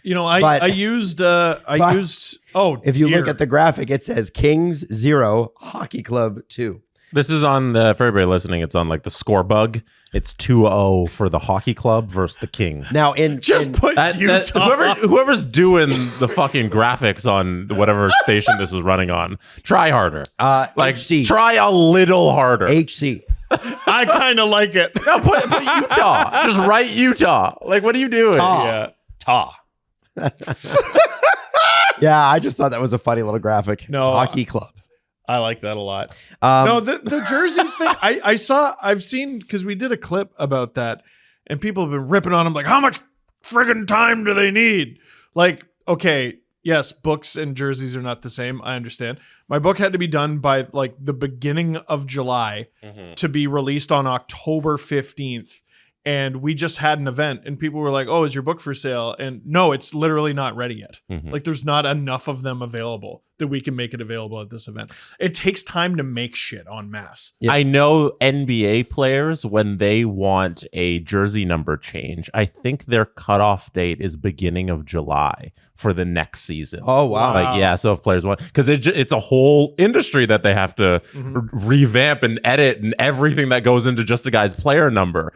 used. If you look at the graphic, it says Kings 0, Hockey Club 2. This is on the, for everybody listening, it's on like the score bug. It's 2-0 for the Hockey Club versus the Kings. Now, Utah. Whoever's doing the fucking graphics on whatever station this is running on, try harder. HC. Try a little harder. HC. I kind of like it. No, put Utah. Just write Utah. Like, what are you doing? Ta. Yeah, I just thought that was a funny little graphic. No, Hockey Club. I like that a lot. No, the jerseys thing, I've seen, because we did a clip about that, and people have been ripping on them like, how much friggin' time do they need? Like, okay, yes, books and jerseys are not the same. I understand. My book had to be done by like the beginning of July to be released on October 15th. And we just had an event and people were like, oh, is your book for sale? And no, it's literally not ready yet. Like there's not enough of them available that we can make it available at this event. It takes time to make shit en masse. Yeah. I know NBA players, when they want a jersey number change, I think their cutoff date is beginning of July for the next season. Oh, wow. Like, yeah, so if players want, because it's a whole industry that they have to revamp and edit and everything that goes into just a guy's player number,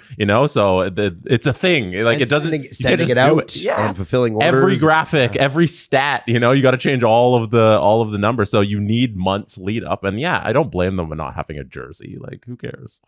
so it's a thing. Like, it doesn't, sending it out and fulfilling orders. Every graphic, every stat, you got to change all of the numbers. So you need months lead up. And yeah, I don't blame them for not having a jersey. Like, who cares?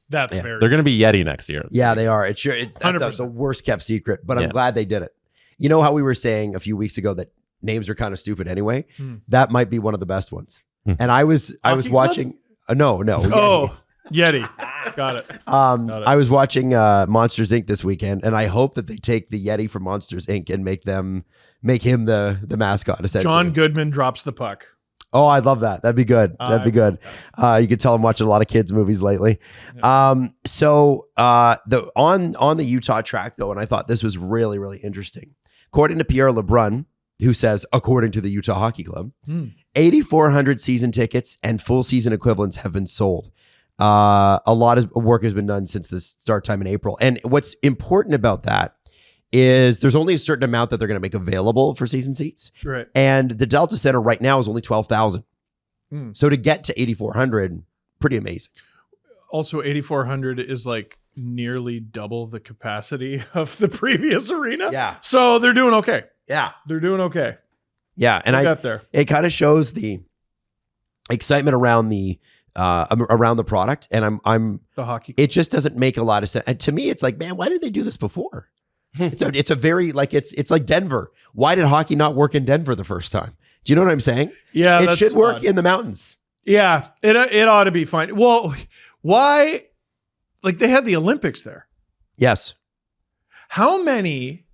That's fair. They're going to be Yeti next year. Yeah, they are. That's the worst kept secret, but I'm glad they did it. You know how we were saying a few weeks ago that names are kind of stupid anyway? That might be one of the best ones. And I was watching. No. Oh, Yeti. Got it. I was watching Monsters Inc. this weekend, and I hope that they take the Yeti from Monsters Inc. and make him the mascot. Essentially, John Goodman drops the puck. Oh, I'd love that. That'd be good. That'd be good. You could tell I'm watching a lot of kids movies lately. Yeah. So on the Utah track though, and I thought this was really, really interesting. According to Pierre LeBrun, who says, according to the Utah Hockey Club, 8,400 season tickets and full season equivalents have been sold. A lot of work has been done since the start time in April. And what's important about that is there's only a certain amount that they're going to make available for season seats. Right. And the Delta Center right now is only 12,000. So to get to 8,400, pretty amazing. Also, 8,400 is like nearly double the capacity of the previous arena. Yeah. So they're doing okay. Yeah. They're doing okay. Yeah. And it kind of shows the excitement around the product. And I'm the hockey. It just doesn't make a lot of sense. And to me, it's like, man, why did they do this before? It's a very like it's like Denver. Why did hockey not work in Denver the first time? Do you know what I'm saying? Yeah, it should work in the mountains. Yeah, it ought to be fine. Well, why? Like they had the Olympics there. Yes. How many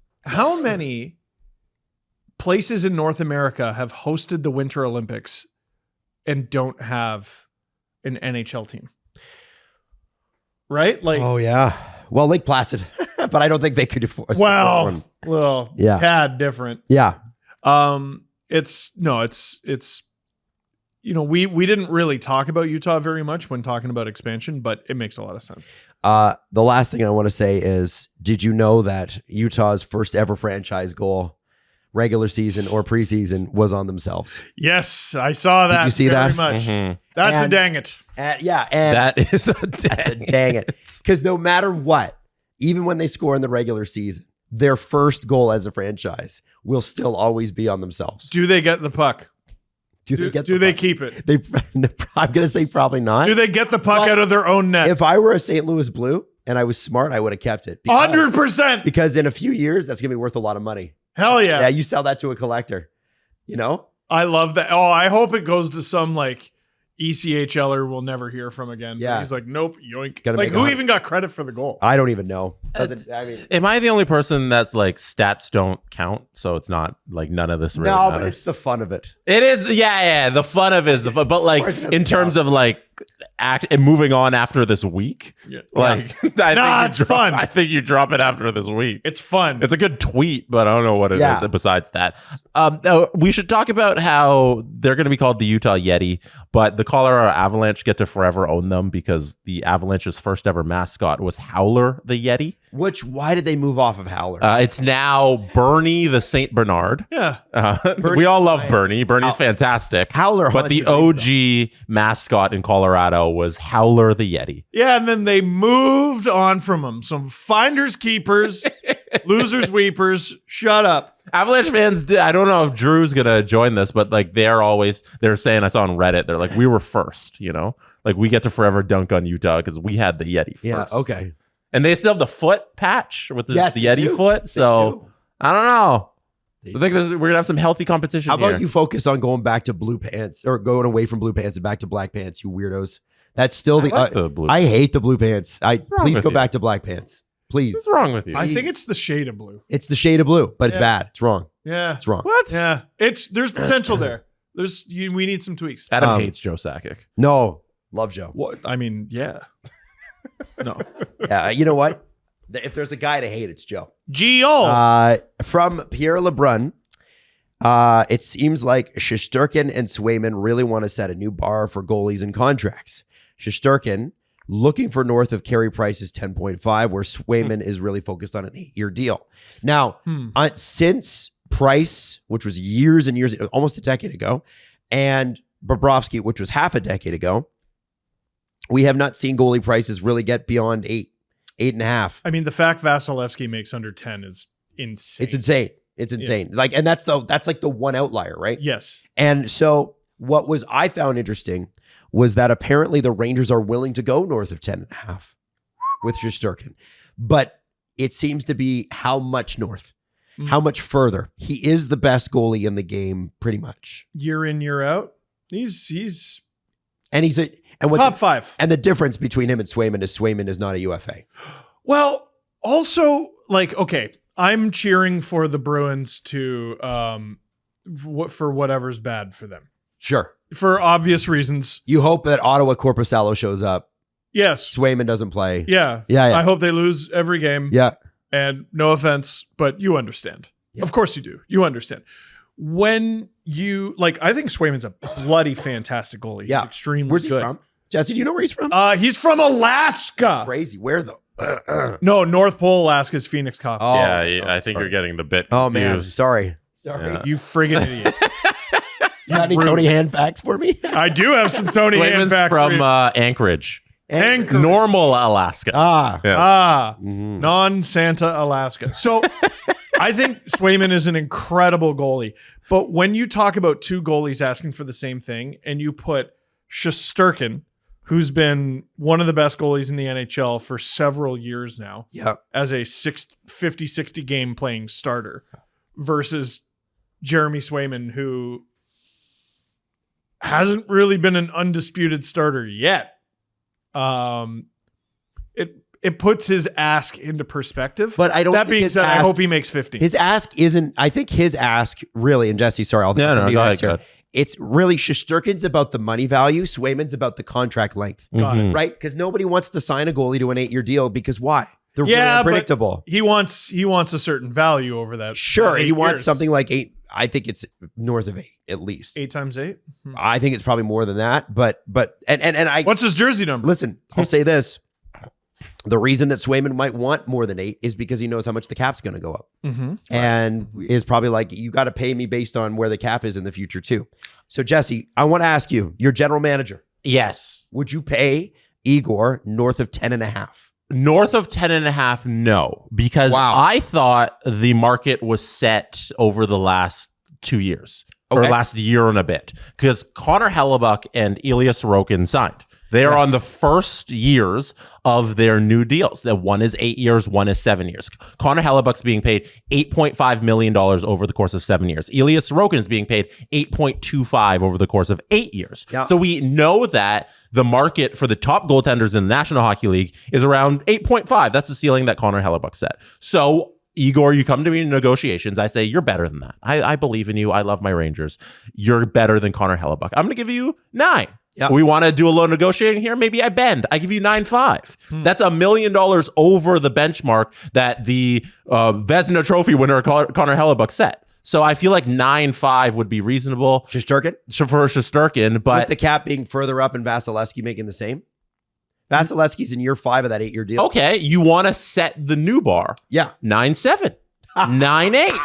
places in North America have hosted the Winter Olympics and don't have an NHL team? Right? Like, oh yeah. Well, Lake Placid, but I don't think they could afford. Well, tad different. Yeah. It's we didn't really talk about Utah very much when talking about expansion, but it makes a lot of sense. The last thing I want to say is, did you know that Utah's first ever franchise goal, regular season or preseason, was on themselves? Yes, I saw that. Did you see very that? Much. That's a dang it. And that's a dang it. Because no matter what, even when they score in the regular season, their first goal as a franchise will still always be on themselves. Do they get the puck? Do they keep it? I'm going to say probably not. Do they get the puck out of their own net? If I were a St. Louis Blue and I was smart, I would have kept it. 100%. Because in a few years, that's going to be worth a lot of money. Hell yeah. Yeah, you sell that to a collector, you know? I love that. Oh, I hope it goes to some like ECHLer we'll never hear from again. Yeah. He's like, nope, yoink. Gotta Like, make who 100. even got credit for the goal? I don't even know. Am I the only person that's like stats don't count? So it's not like none of this really No, matters? but it's the fun of it. It is, yeah. The fun of it is the fun, but like course it doesn't in terms count. of like act and moving on after this week, Yeah. like It's fun. I think you drop it after this week. It's fun. It's a good tweet, but I don't know what it is Yeah. besides that. We should talk about how they're going to be called the Utah Yeti, but the Colorado Avalanche get to forever own them because the Avalanche's first ever mascot was Howler the Yeti. Why did they move off of Howler? It's now Bernie the Saint Bernard. yeah. We all love Bernie. Bernie's fantastic. Howler But the haunted me, OG mascot in Colorado was Howler the Yeti. Yeah, and then they moved on from him. Some finders keepers, losers weepers. Shut up. Avalanche fans, I don't know if Drew's going to join this, but like they're saying, I saw on Reddit, they're like, we were first, you know? Like we get to forever dunk on Utah because we had the Yeti first. Yeah, okay. And they still have the foot patch with the Yes, the they Yeti do. foot. They So do. I don't know. They I think we're going to have some healthy competition How here. about you focus on going back to blue pants or going away from blue pants and back to black pants, you weirdos? That's still I like the blue I hate the blue pants. wrong Please with go you? back to black pants. Please. What's wrong with you? I think it's the shade of blue. It's the shade of blue, but it's Yeah. bad. It's wrong. Yeah. It's wrong. What? Yeah. There's potential there. We need some tweaks. Adam hates Joe Sakic. No, love Joe. What? I mean, yeah. No. Yeah, you know what? If there's a guy to hate, it's Joe. Gio. From Pierre LeBrun, it seems like Shesterkin and Swayman really want to set a new bar for goalies and contracts. Shesterkin looking for north of Carey Price's 10.5, where Swayman is really focused on an 8-year deal. Now, since Price, which was years and years, almost a decade ago, and Bobrovsky, which was half a decade ago, we have not seen goalie prices really get beyond 8.5. I mean, the fact Vasilevsky makes under 10 is insane. It's insane. It's insane. Like, and that's like the one outlier, right? Yes. And so what I found interesting was that apparently the Rangers are willing to go north of 10.5 with Shesterkin. But it seems to be how much north? How much further? He is the best goalie in the game, pretty much. Year in, year out. He's top 5. And the difference between him and Swayman is not a UFA. Well, also, like, okay, I'm cheering for the Bruins to for whatever's bad for them. Sure. For obvious reasons. You hope that Ottawa Korpisalo shows up. Yes. Swayman doesn't play. Yeah. Yeah. I hope they lose every game. Yeah. And no offense, but you understand. Yeah. Of course you do. You understand. When you, like, I think Swayman's a bloody fantastic goalie. Yeah. He's extremely Where's he good. from? Jesse, do you know where he's from? He's from Alaska. Crazy. Where though? No, North Pole, Alaska's Phoenix Coffee. Oh, I think sorry. you're getting the bit Oh man, confused. sorry. Yeah. You friggin' idiot. You got any Tony Hand facts for me? I do have some Tony Hand Swayman's facts for from you. Anchorage. Anchorage. Normal Alaska. Yeah. Non-Santa Alaska. So I think Swayman is an incredible goalie. But when you talk about two goalies asking for the same thing and you put Shesterkin, who's been one of the best goalies in the NHL for several years now, Yeah. as a 50-60 game playing starter, versus Jeremy Swayman, who hasn't really been an undisputed starter yet. It puts his ask into perspective. But I don't That think being his said, I ask- hope he makes 50. His ask isn't, I think his ask really, and Jesse, sorry, I'll No, I'll be go honest ahead. here. It's really Shesterkin's about the money value. Swayman's about the contract length, Got it. right? Because nobody wants to sign a goalie to an 8-year deal because why? They're really Yeah, but unpredictable. He wants a certain value over that. Sure, 8 he wants years. something like 8. I think it's north of 8 at least. 8 times 8. I think it's probably more than that. But and I What's his jersey number? listen. I'll say this: the reason that Swayman might want more than 8 is because he knows how much the cap's going to go up, and is probably like, you got to pay me based on where the cap is in the future too. So Jesse, I want to ask you, your general manager, Yes. would you pay Igor north of 10.5? North of 10.5, no. Because Wow. I thought the market was set over the last 2 years. Or Okay. last year and a bit. Because Connor Hellebuck and Ilya Sorokin signed. They are on the first years of their new deals. That one is 8 years, one is 7 years. Connor Hellebuck's being paid $8.5 million over the course of 7 years. Ilya Sorokin is being paid $8.25 over the course of 8 years. Yeah. So we know that the market for the top goaltenders in the National Hockey League is around 8.5. That's the ceiling that Connor Hellebuck set. So Igor, you come to me in negotiations. I say, you're better than that. I believe in you. I love my Rangers. You're better than Connor Hellebuck. I'm going to give you 9. Yeah. We want to do a little negotiating here. Maybe I bend. I give you 9.5. That's $1 million over the benchmark that the Vezina Trophy winner Connor Hellebuck set. So I feel like 9.5 would be reasonable. Shesterkin? For Shesterkin, but with the cap being further up and Vasilevsky making the same? Vasilevsky's in year 5 of that 8-year deal. Okay, you want to set the new bar. Yeah. 9.7. 9.8.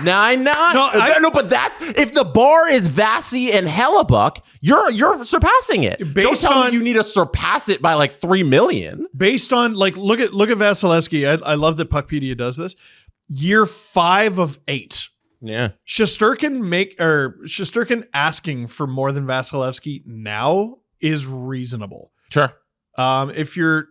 9.9. No, but that's if the bar is Vasi and Hellebuck, you're surpassing it. Don't tell me you need to surpass it by like $3 million. Based on like look at Vasilevsky. I love that Puckpedia does this. Year 5 of 8. Yeah. Shesterkin asking for more than Vasilevsky now is reasonable. Sure. If you're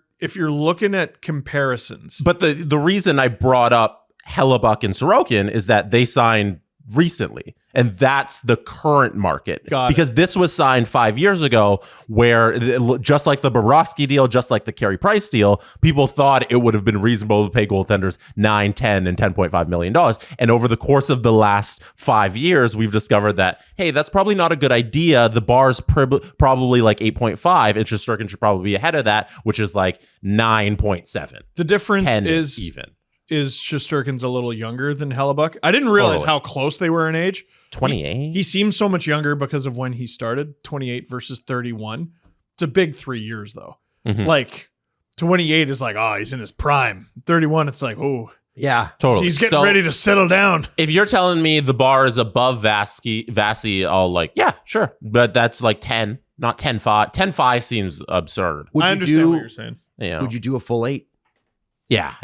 looking at comparisons. But the reason I brought up Hellebuck and Sorokin is that they signed recently, and that's the current market. Because this was signed 5 years ago, where just like the Bobrovsky deal, just like the Carey Price deal, people thought it would have been reasonable to pay goaltenders $9, $10, and $10.5 million. And over the course of the last 5 years, we've discovered that, hey, that's probably not a good idea. The bar's probably like 8.5, and Shesterkin should probably be ahead of that, which is like 9.7. The difference 10 is even. Is Shesterkin's a little younger than Hellebuck. I didn't realize how close they were in age. 28. He seems so much younger because of when he started, 28 versus 31. It's a big 3 years, though. Mm-hmm. Like, 28 is like, oh, he's in his prime. 31, it's like, oh. Yeah. Totally. He's getting ready to settle down. If you're telling me the bar is above Vasi, I'll like, yeah, sure. But that's like 10, not 10.5. 10.5 seems absurd. I understand what you're saying. Would you do a full 8? Yeah.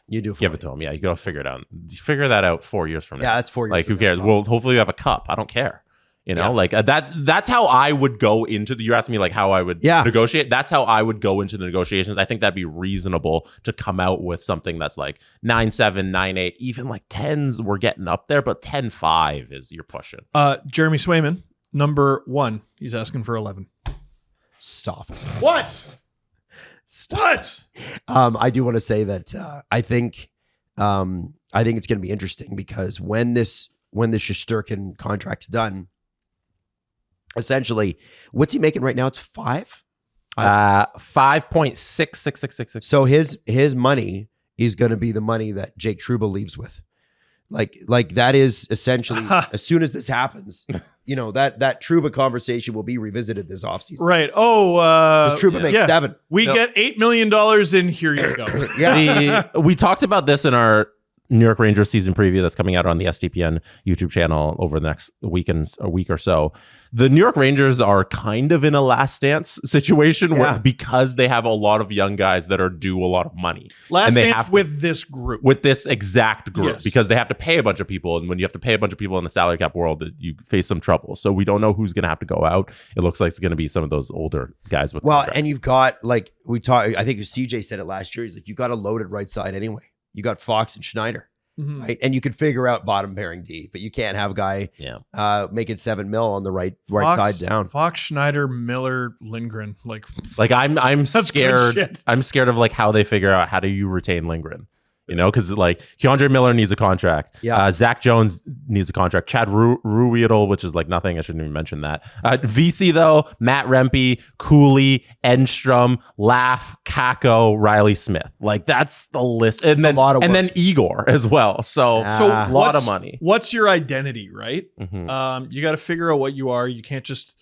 You do. Give it to him. Yeah, you gotta figure it out. Figure that out 4 years from now. Yeah, that's 4 years. Like, who cares? Well, hopefully you have a cup. I don't care. You know, like that's how I would go into the. You're asking me like how I would negotiate. That's how I would go into the negotiations. I think that'd be reasonable to come out with something that's like 9.7, 9.8, even like 10s. We're getting up there, but 10.5 is you're pushing. Jeremy Swayman, number 1. He's asking for 11. Stop. What? What? I do want to say that I think it's going to be interesting because when this Shesterkin contract's done, essentially, what's he making right now? It's 5. 5.66666. So his money is going to be the money that Jake Trouba leaves with. Like that is essentially as soon as this happens, you know, that Trouba conversation will be revisited this offseason. Right. Oh, Trouba makes 7. We get $8 million in. Here you go. We talked about this in our New York Rangers season preview that's coming out on the SDPN YouTube channel over the next week or so. The New York Rangers are kind of in a last dance situation where, because they have a lot of young guys that are due a lot of money. Last dance with this group. With this exact group, because they have to pay a bunch of people. And when you have to pay a bunch of people in the salary cap world, you face some trouble. So we don't know who's going to have to go out. It looks like it's going to be some of those older guys with contracts. And you've got, like, I think CJ said it last year. He's like, you got a loaded right side anyway. You got Fox and Schneider. Mm-hmm. Right, and you could figure out bottom pairing D, but you can't have a guy making $7 million on the right side down. Fox, Schneider, Miller, Lindgren, like I'm scared. I'm scared of like how they figure out how do you retain Lindgren. You know, because like Keandre Miller needs a contract. Yeah. Zach Jones needs a contract. Chad Ruhwedel, which is like nothing. I shouldn't even mention that. VC though, Matt Rempe, Cooley, Enstrom, Laff, Kako, Riley Smith. Like that's the list. And then then Igor as well. So a lot of money. What's your identity, right? Mm-hmm. You got to figure out what you are. You can't just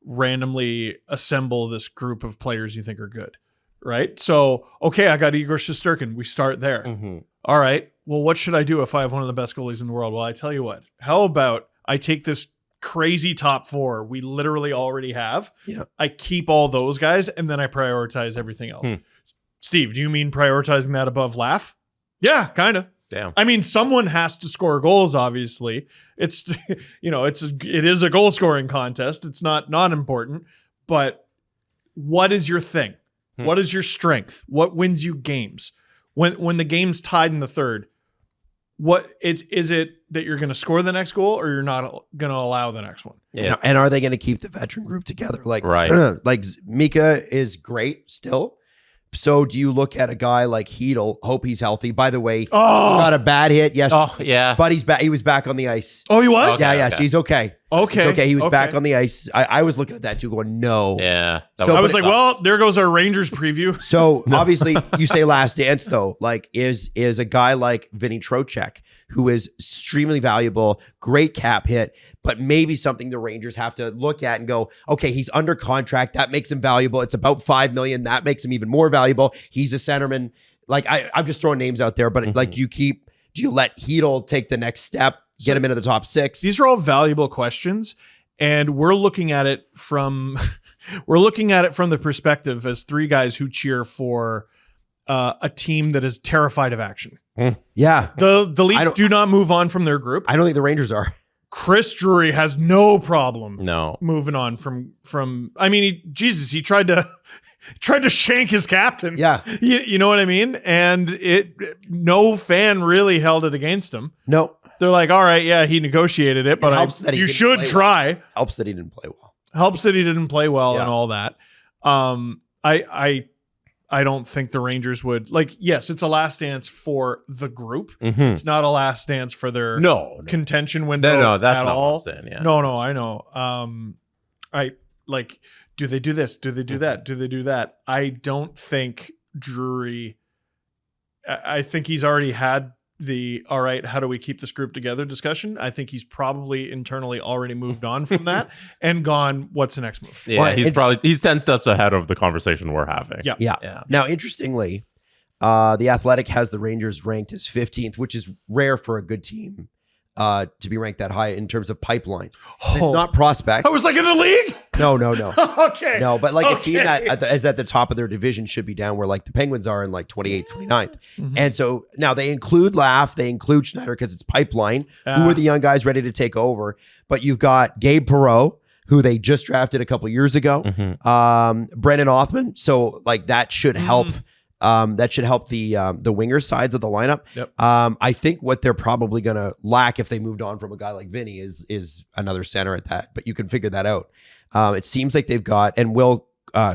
randomly assemble this group of players you think are good. Right. So, okay, I got Igor Shesterkin. We start there. Mm-hmm. All right. Well, what should I do if I have one of the best goalies in the world? Well, I tell you what, how about I take this crazy top 4 we literally already have. Yeah. I keep all those guys and then I prioritize everything else. Steve, do you mean prioritizing that above Laff? Yeah, kind of. Damn. I mean, someone has to score goals, obviously. It's, it is a goal scoring contest. It's not important, but what is your thing? What is your strength? What wins you games? When the game's tied in the third, is it that you're going to score the next goal or you're not going to allow the next one? Yeah. And are they going to keep the veteran group together? Like, Right. like Mika is great still. So do you look at a guy like Hedl? Hope he's healthy. By the way, got a bad hit yesterday. Oh, yeah. But he's back. He was back on the ice. Oh, he was? Yeah. Okay. So he's okay. Okay. He's okay. He was back on the ice. I was looking at that too, going, no. Yeah. I was like, well, there goes our Rangers preview. So obviously, you say last dance though. Like, is a guy like Vinny Trocheck, who is extremely valuable, great cap hit, but maybe something the Rangers have to look at and go, okay, he's under contract. That makes him valuable. It's about $5 million. That makes him even more valuable. He's a centerman. Like, I'm just throwing names out there, but like, do you let Hedl take the next step, get him into the top 6? These are all valuable questions, and we're looking at it from the perspective as three guys who cheer for a team that is terrified of action. Yeah. The Leafs do not move on from their group. I don't think the Rangers are. Chris Drury has no problem No. moving on from I mean, he tried to shank his captain. Yeah. You know what I mean? And no fan really held it against him. No. They're like, all right, yeah, he negotiated it, but you should try. Helps that he didn't play well. Helps that he didn't play well Yeah. and all that. I don't think the Rangers would, like, yes, it's a last dance for the group. It's not a last dance for their contention window. No, that's at not all. what I'm saying. Yeah. No, I know. I like, do they do this? Do they do that? Do they do that? I don't think Drury, I think he's already had all right, how do we keep this group together discussion. I think he's probably internally already moved on from that and gone, what's the next move? Yeah, he's 10 steps ahead of the conversation we're having. Yeah. Now, interestingly, the Athletic has the Rangers ranked as 15th, which is rare for a good team to be ranked that high in terms of pipeline. It's not prospects. I was like, in the league? No. Okay. No, but like a team that is at the top of their division should be down where like the Penguins are in like 28th, 29th. And so now they include Laff, they include Schneider because it's pipeline. Who are the young guys ready to take over? But you've got Gabe Perreault, who they just drafted a couple years ago. Brendan Othman. So like that should help. That should help the winger sides of the lineup. Yep. I think what they're probably going to lack if they moved on from a guy like Vinny is another center at that, but you can figure that out. It seems like they've got, and Will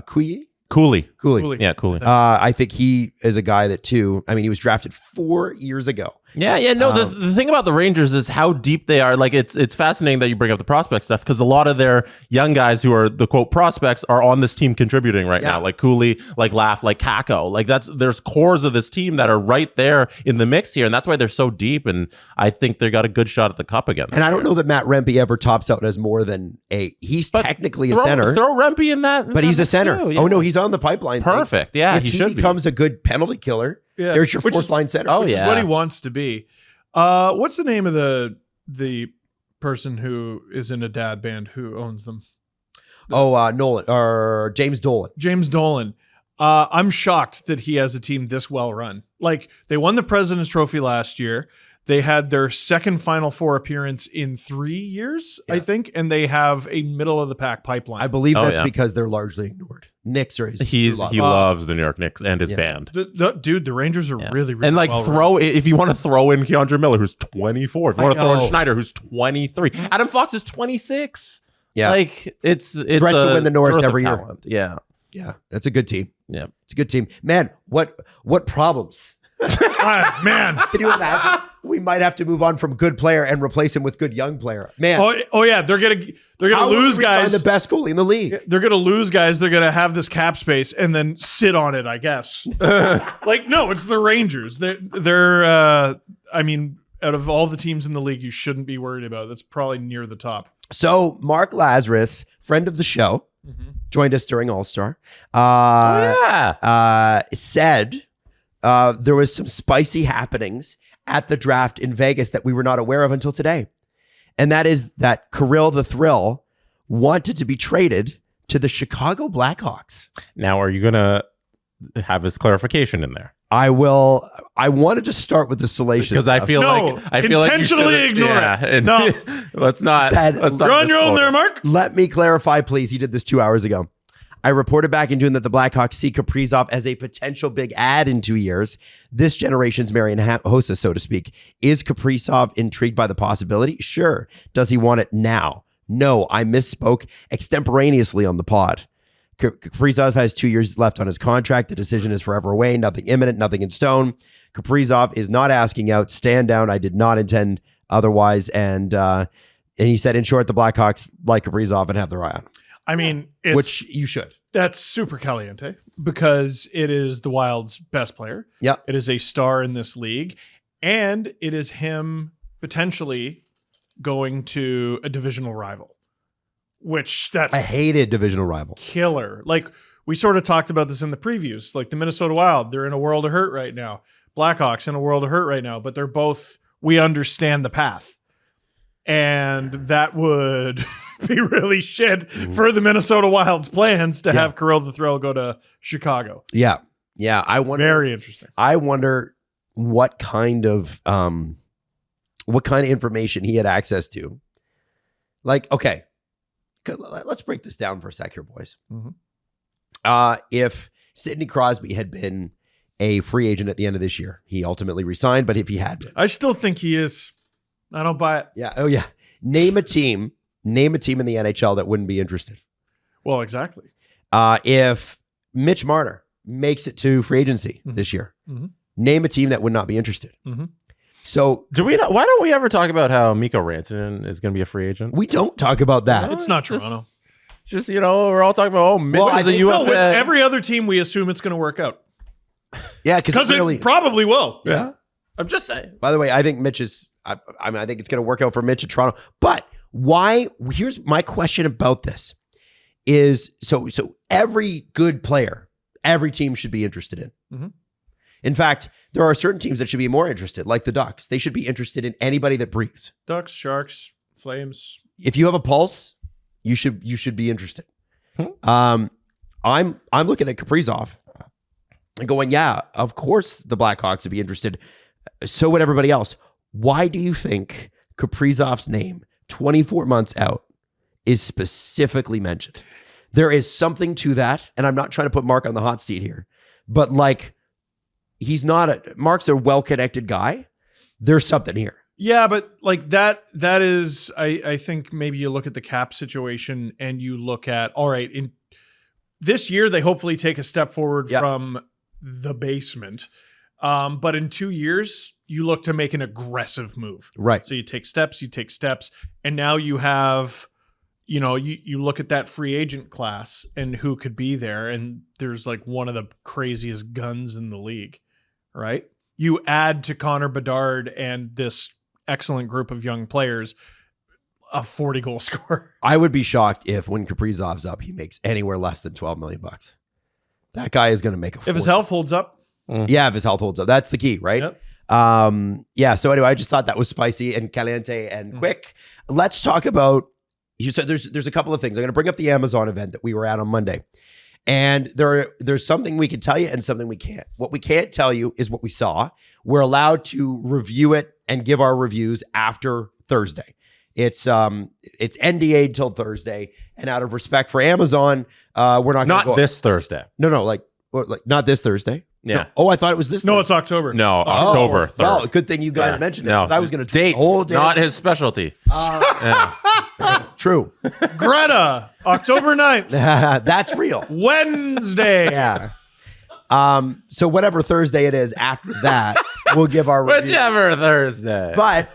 Cooley. Yeah, Cooley. I think he is a guy that too, I mean, he was drafted 4 years ago. Yeah. No, the thing about the Rangers is how deep they are. Like it's fascinating that you bring up the prospect stuff because a lot of their young guys who are the quote prospects are on this team contributing right now. Like Cooley, like Laff, like Kako. Like there's cores of this team that are right there in the mix here, and that's why they're so deep. And I think they got a good shot at the cup again. And I don't know that Matt Rempe ever tops out as more than technically a center. Throw Rempe in that, but he's a center. Too, yeah. Oh no, he's on the pipeline. Perfect. Yeah, if he becomes a good penalty killer. Yeah. There's your fourth line center. Which is what he wants to be. What's the name of the person who is in a dad band who owns them? Nolan or James Dolan. James Dolan. I'm shocked that he has a team this well run. Like they won the President's Trophy last year. They had their second Final Four appearance in 3 years, I think, and they have a middle of the pack pipeline. I believe that's because they're largely ignored. Knicks are he loves the New York Knicks and his band. Dude, the Rangers are really and like well if you want to throw in Keandre Miller, who's 24, if you want to throw in Schneider, who's 23, Adam Fox is 26. Yeah, like it's threat to win the Norris every year. Yeah, that's a good team. Yeah, it's a good team. Man, what problems? Man, can you imagine? We might have to move on from good player and replace him with good young player. Man, oh yeah, they're gonna lose guys. Find the best goalie in the league. They're gonna lose guys. They're gonna have this cap space and then sit on it. I guess. Like no, it's the Rangers. They're. I mean, out of all the teams in the league, you shouldn't be worried about. That's probably near the top. So Mark Lazarus, friend of the show, joined us during All-Star. Said. There was some spicy happenings at the draft in Vegas that we were not aware of until today. And that is that Kirill the Thrill wanted to be traded to the Chicago Blackhawks. Now, are you going to have his clarification in there? I will. I wanted to start with the salacious because I feel like intentionally ignore it. No, let's not. You're on your own there, Mark. Let me clarify, please. He did this 2 hours ago. I reported back in June that the Blackhawks see Kaprizov as a potential big add in 2 years. This generation's Marian Hossa, so to speak. Is Kaprizov intrigued by the possibility? Sure. Does he want it now? No, I misspoke extemporaneously on the pod. Kaprizov has 2 years left on his contract. The decision is forever away. Nothing imminent, nothing in stone. Kaprizov is not asking out. Stand down. I did not intend otherwise. And he said, in short, the Blackhawks like Kaprizov and have their eye on him. I mean, Which you should. That's super caliente because it is the Wild's best player. Yep. It is a star in this league, and it is him potentially going to a divisional rival, which that's I hated divisional rival. killer. Like, we sort of talked about this in the previews. Like, the Minnesota Wild, they're in a world of hurt right now. Blackhawks in a world of hurt right now, but they're both, we understand the path. And that would be really shit for the Minnesota Wild's plans to have Kirill the Thrill go to Chicago. Yeah. Yeah. I wonder. Very interesting. I wonder what kind of information he had access to. Like, okay, let's break this down for a sec here, boys. Mm-hmm. If Sidney Crosby had been a free agent at the end of this year, he ultimately resigned, but if he had been. I still think he is. I don't buy it. Yeah. Oh, yeah. Name a team in the NHL that wouldn't be interested. Well, exactly. If Mitch Marner makes it to free agency this year, name a team that would not be interested. So why don't we ever talk about how Mikko Rantanen is going to be a free agent? we don't talk about that. It's not Toronto. Just, we're all talking about, Mikko is a UFA. No, with every other team, we assume it's going to work out. Yeah, because it probably will. Yeah. I'm just saying. By the way, I think Mitch is. I think it's going to work out for Mitch at Toronto. But why? Here's my question about this: is so every good player, every team should be interested in. Mm-hmm. In fact, there are certain teams that should be more interested, like the Ducks. They should be interested in anybody that breathes. Ducks, Sharks, Flames. If you have a pulse, you should be interested. I'm looking at Kaprizov and going, yeah, of course the Blackhawks would be interested. So would everybody else. Why do you think Kaprizov's name, 24 months out, is specifically mentioned? There is something to that, and I'm not trying to put Mark on the hot seat here, but like, Mark's a well-connected guy. There's something here. Yeah, but like that is, I think maybe you look at the cap situation and you look at, all right, in this year, they hopefully take a step forward from the basement. But in 2 years, you look to make an aggressive move. Right. So you take steps, and now you have, you look at that free agent class and who could be there, and there's like one of the craziest guns in the league, right? You add to Connor Bedard and this excellent group of young players a 40-goal scorer. I would be shocked if when Kaprizov's up, he makes anywhere less than $12 million. That guy is going to make if his health holds up. Yeah, if his health holds up. That's the key, right? Yep. So anyway, I just thought that was spicy and caliente and quick. Let's talk about, you said there's a couple of things. I'm going to bring up the Amazon event that we were at on Monday. And there's something we can tell you and something we can't. What we can't tell you is what we saw. We're allowed to review it and give our reviews after Thursday. It's NDA'd till Thursday. And out of respect for Amazon, we're not this Thursday. No, like not this Thursday. Yeah. No. Oh, I thought it was this. No, Thursday. it's October. No, October 3rd. Well, good thing you guys mentioned it. I was going to date whole day. not his specialty. True. Greta, October 9th. That's real. Wednesday. Yeah. So whatever Thursday it is after that, we'll give our review. Whichever Thursday. But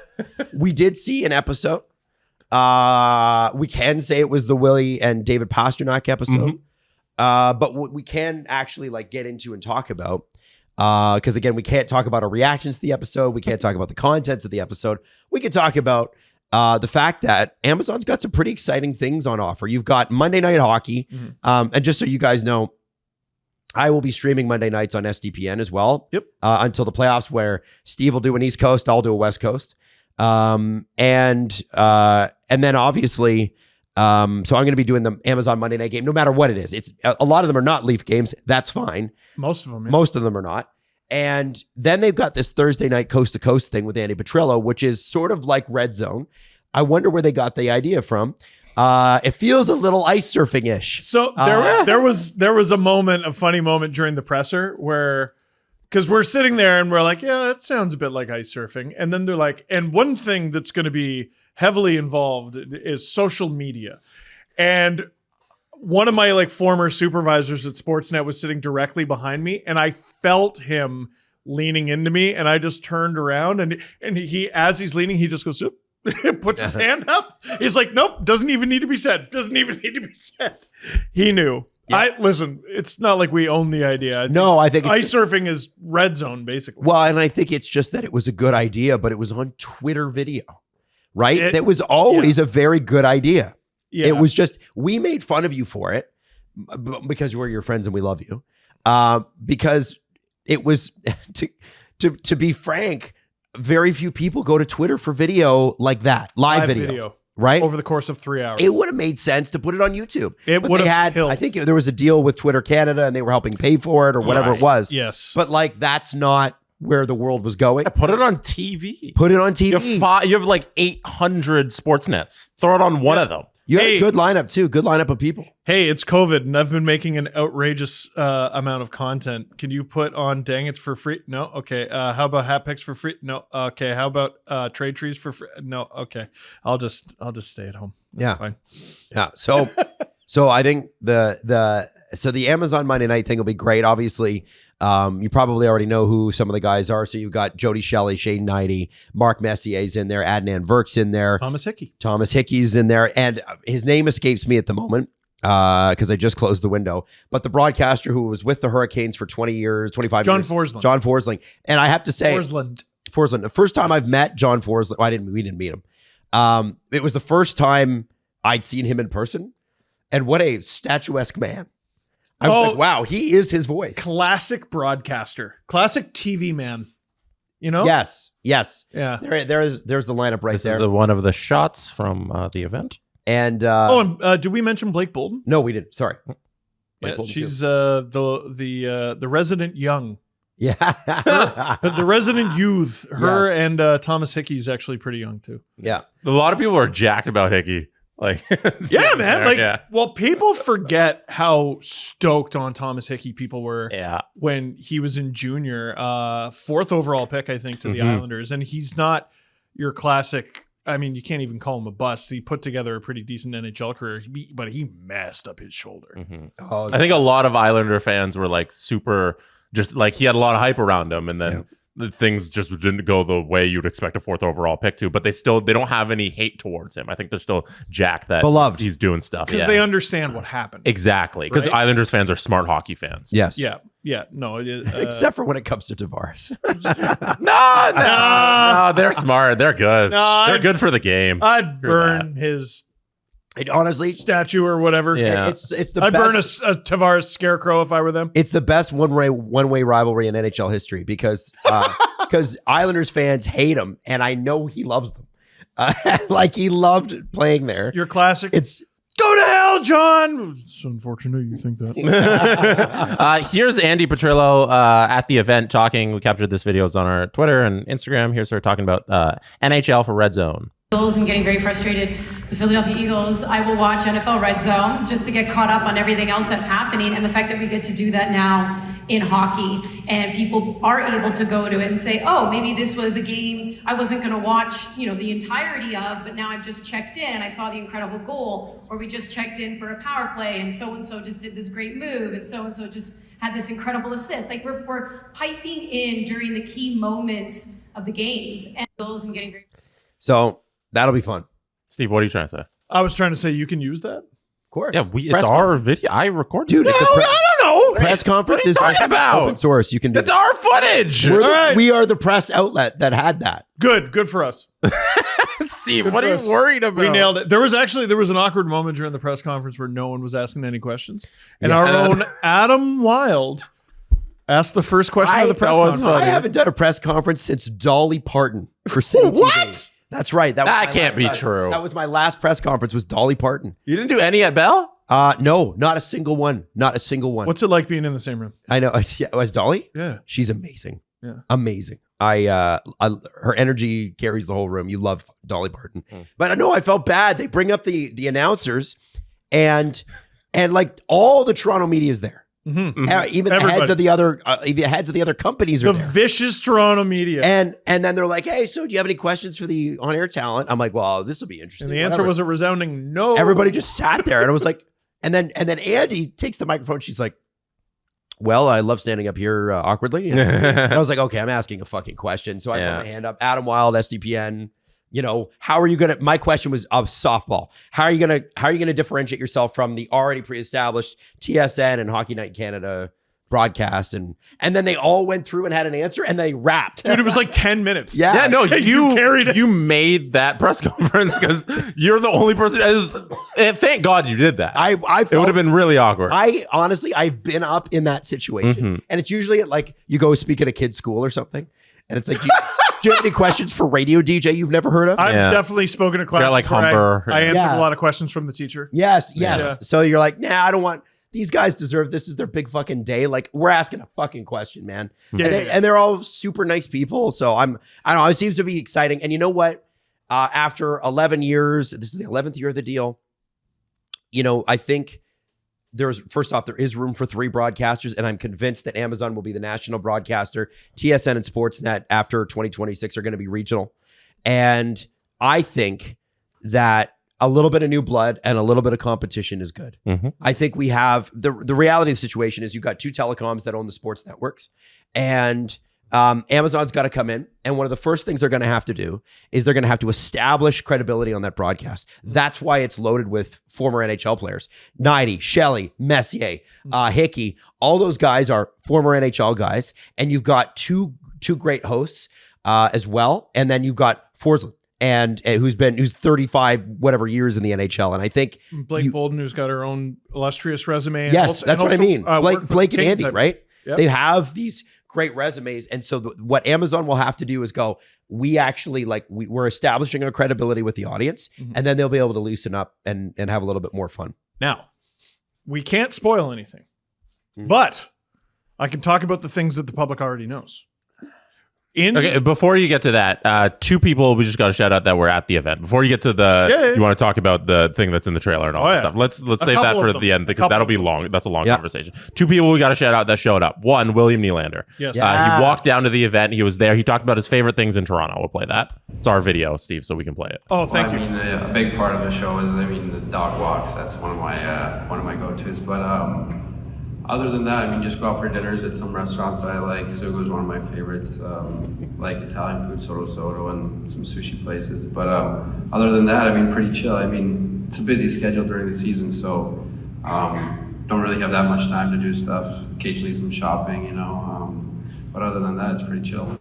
we did see an episode. We can say it was the Willie and David Pasternak episode. But what we can actually like get into and talk about, because again, we can't talk about our reactions to the episode. We can't talk about the contents of the episode. We can talk about the fact that Amazon's got some pretty exciting things on offer. You've got Monday Night Hockey. And just so you guys know, I will be streaming Monday nights on SDPN as well. Yep. Until the playoffs, where Steve will do an East Coast, I'll do a West Coast. And then obviously, so I'm going to be doing the Amazon Monday Night Game, no matter what it is. It's a lot of them are not Leaf games. That's fine. Most of them. Yeah. Most of them are not. And then they've got this Thursday night coast to coast thing with Andy Petrillo, which is sort of like Red Zone. I wonder where they got the idea from. It feels a little ice surfing-ish. So there was a funny moment during the presser where, because we're sitting there and we're like, yeah, that sounds a bit like ice surfing. And then they're like, and one thing that's going to be heavily involved is social media. And one of my like former supervisors at Sportsnet was sitting directly behind me, and I felt him leaning into me, and I just turned around, and he, as he's leaning, he just goes, puts his hand up. He's like, nope, doesn't even need to be said. Doesn't even need to be said. He knew. Yeah. Listen, it's not like we own the idea. I think ice surfing is red zone, basically. Well, and I think it's just that it was a good idea, but it was on Twitter video, right? It was always a very good idea. Yeah. It was just, we made fun of you for it because we're your friends and we love you. Because it was, to be frank, very few people go to Twitter for video like that, live video. Right? Over the course of 3 hours. It would have made sense to put it on YouTube. It would have killed. I think there was a deal with Twitter Canada and they were helping pay for it or whatever it was. Yes. But like, that's not where the world was going. Yeah, put it on TV. Put it on TV. You have like 800 sports nets. Throw it on one of them. You had a good lineup too. Good lineup of people. Hey, it's COVID and I've been making an outrageous amount of content. Can you put on Dang It's for free? No? Okay. How about Hat Picks for free? No. Okay. How about Trade Trees for free? No. Okay. I'll just stay at home. That's fine. Yeah. So I think the Amazon Monday night thing will be great. Obviously, you probably already know who some of the guys are. So you've got Jody Shelley, Shane Knighty, Mark Messier's in there, Adnan Verk's in there, Thomas Hickey's in there, and his name escapes me at the moment because I just closed the window. But the broadcaster who was with the Hurricanes for 20 years, 25 John years, Forsling. John Forsling, and I have to say, Forsland. The first time I've met John Forsling, we didn't meet him. It was the first time I'd seen him in person. And what a statuesque man. I was like, wow, he is his voice. Classic broadcaster. Classic TV man. You know? Yes. Yeah. There's the lineup right there. This is one of the shots from the event. And did we mention Blake Bolden? No, we didn't. Sorry. Yeah, she's the resident young. Yeah. The resident youth. Her and Thomas Hickey's actually pretty young too. Yeah. A lot of people are jacked about Hickey. Like, yeah, man. Well, people forget how stoked on Thomas Hickey people were when he was in junior. 4th overall pick, I think, to the Islanders. And he's not your classic. I mean, you can't even call him a bust. He put together a pretty decent NHL career, but he messed up his shoulder. I think a lot of Islander fans were like super, just like he had a lot of hype around him, and then things just didn't go the way you'd expect a 4th overall pick to. But they don't have any hate towards him. I think they're still jacked that beloved. He's doing stuff because they understand what happened. Exactly, because Islanders fans are smart hockey fans. Yes. Yeah. No. Except for when it comes to Tavares. No, they're smart. They're good. They're good for the game. I'd burn his. Honestly, statue or whatever. Yeah, it's the I'd best. burn a Tavares scarecrow if I were them. It's the best one-way rivalry in NHL history because Islanders fans hate him, and I know he loves them. Like he loved playing there. Your classic. It's go to hell, John. It's unfortunate you think that. Here's Andy Petrillo at the event talking. We captured this video on our Twitter and Instagram. Here's her talking about NHL for Red Zone. And getting very frustrated with the Philadelphia Eagles. I will watch NFL Red Zone just to get caught up on everything else that's happening, and the fact that we get to do that now in hockey, and people are able to go to it and say, oh, maybe this was a game I wasn't going to watch, the entirety of, but now I've just checked in and I saw the incredible goal, or we just checked in for a power play and so just did this great move and so just had this incredible assist. Like we're piping in during the key moments of the games and goals and getting great. So that'll be fun. Steve, what are you trying to say? I was trying to say you can use that. Of course. Yeah, it's our video. I recorded Dude, it. I don't know. Press conference is open source. You can do it's our footage. We are the press outlet that had that. Good for us. Steve, what are you worried about? We nailed it. There was an awkward moment during the press conference where no one was asking any questions. And our own Adam Wild asked the first question of the press conference. I haven't done a press conference since Dolly Parton for City TV. What? That's right. That can't be true. That was my last press conference was Dolly Parton. You didn't do any at Bell? No, not a single one. Not a single one. What's it like being in the same room? I know. As Dolly? Yeah. She's amazing. Amazing. Her energy carries the whole room. You love Dolly Parton. But I know I felt bad. They bring up the announcers and like all the Toronto media is there. Even the heads of the other companies are there. The vicious Toronto media. And then they're like, hey, so do you have any questions for the on-air talent? I'm like, well, this will be interesting. And the answer was a resounding no. Everybody just sat there and I was like, and then Andy takes the microphone. She's like, well, I love standing up here awkwardly. And I was like, okay, I'm asking a fucking question. So I put my hand up. Adam Wild, SDPN. You know, how are you gonna? My question was of softball. How are you gonna differentiate yourself from the already pre-established TSN and Hockey Night in Canada broadcast? And then they all went through and had an answer and they rapped. Dude, it was like 10 minutes. Yeah, no, you carried it. You made that press conference because you're the only person. And thank God you did that. I felt, it would have been really awkward. I've been up in that situation, and it's usually at like you go speak at a kid's school or something, and it's like, do you have any questions for radio DJ you've never heard of? I've definitely spoken to classes. Like Humber. I answered a lot of questions from the teacher. Yes. Yeah. So you're like, nah, I don't want. These guys deserve, this is their big fucking day. Like, we're asking a fucking question, man. And they're all super nice people. So I don't know, it seems to be exciting. And you know what? After 11 years, this is the 11th year of the deal. You know, I think first off, there is room for 3 broadcasters, and I'm convinced that Amazon will be the national broadcaster. TSN and Sportsnet after 2026 are going to be regional. And I think that a little bit of new blood and a little bit of competition is good. I think we have the reality of the situation is you've got 2 telecoms that own the sports networks, and Amazon's got to come in. And one of the first things they're going to have to do is they're going to have to establish credibility on that broadcast. That's why it's loaded with former NHL players. Knighty, Shelley, Messier, Hickey, all those guys are former NHL guys. And you've got two great hosts as well. And then you've got Forsland. And who's 35 whatever years in the NHL, and I think Blake Bolden, who's got her own illustrious resume. Yes, that's what I mean. Blake and Andy, right? Yep. They have these great resumes, and so what Amazon will have to do is go. We actually we're establishing our credibility with the audience, and then they'll be able to loosen up and have a little bit more fun. Now, we can't spoil anything, but I can talk about the things that the public already knows. Okay, before you get to that, 2 people we just got to shout out that were at the event. Before you get to you want to talk about the thing that's in the trailer and all that stuff. Let's save that for the end because that'll be long. That's a long conversation. 2 people we got to shout out that showed up. 1, William Nylander. Yes. He walked down to the event. He was there. He talked about his favorite things in Toronto. We'll play that. It's our video, Steve, so we can play it. Oh, thank you. I mean, a big part of the show is, the dog walks. That's one of my go-tos. But other than that, just go out for dinners at some restaurants that I like. Sugo's one of my favorites. Like Italian food, Soto, and some sushi places. But other than that, pretty chill. It's a busy schedule during the season, so don't really have that much time to do stuff. Occasionally some shopping, But other than that, it's pretty chill.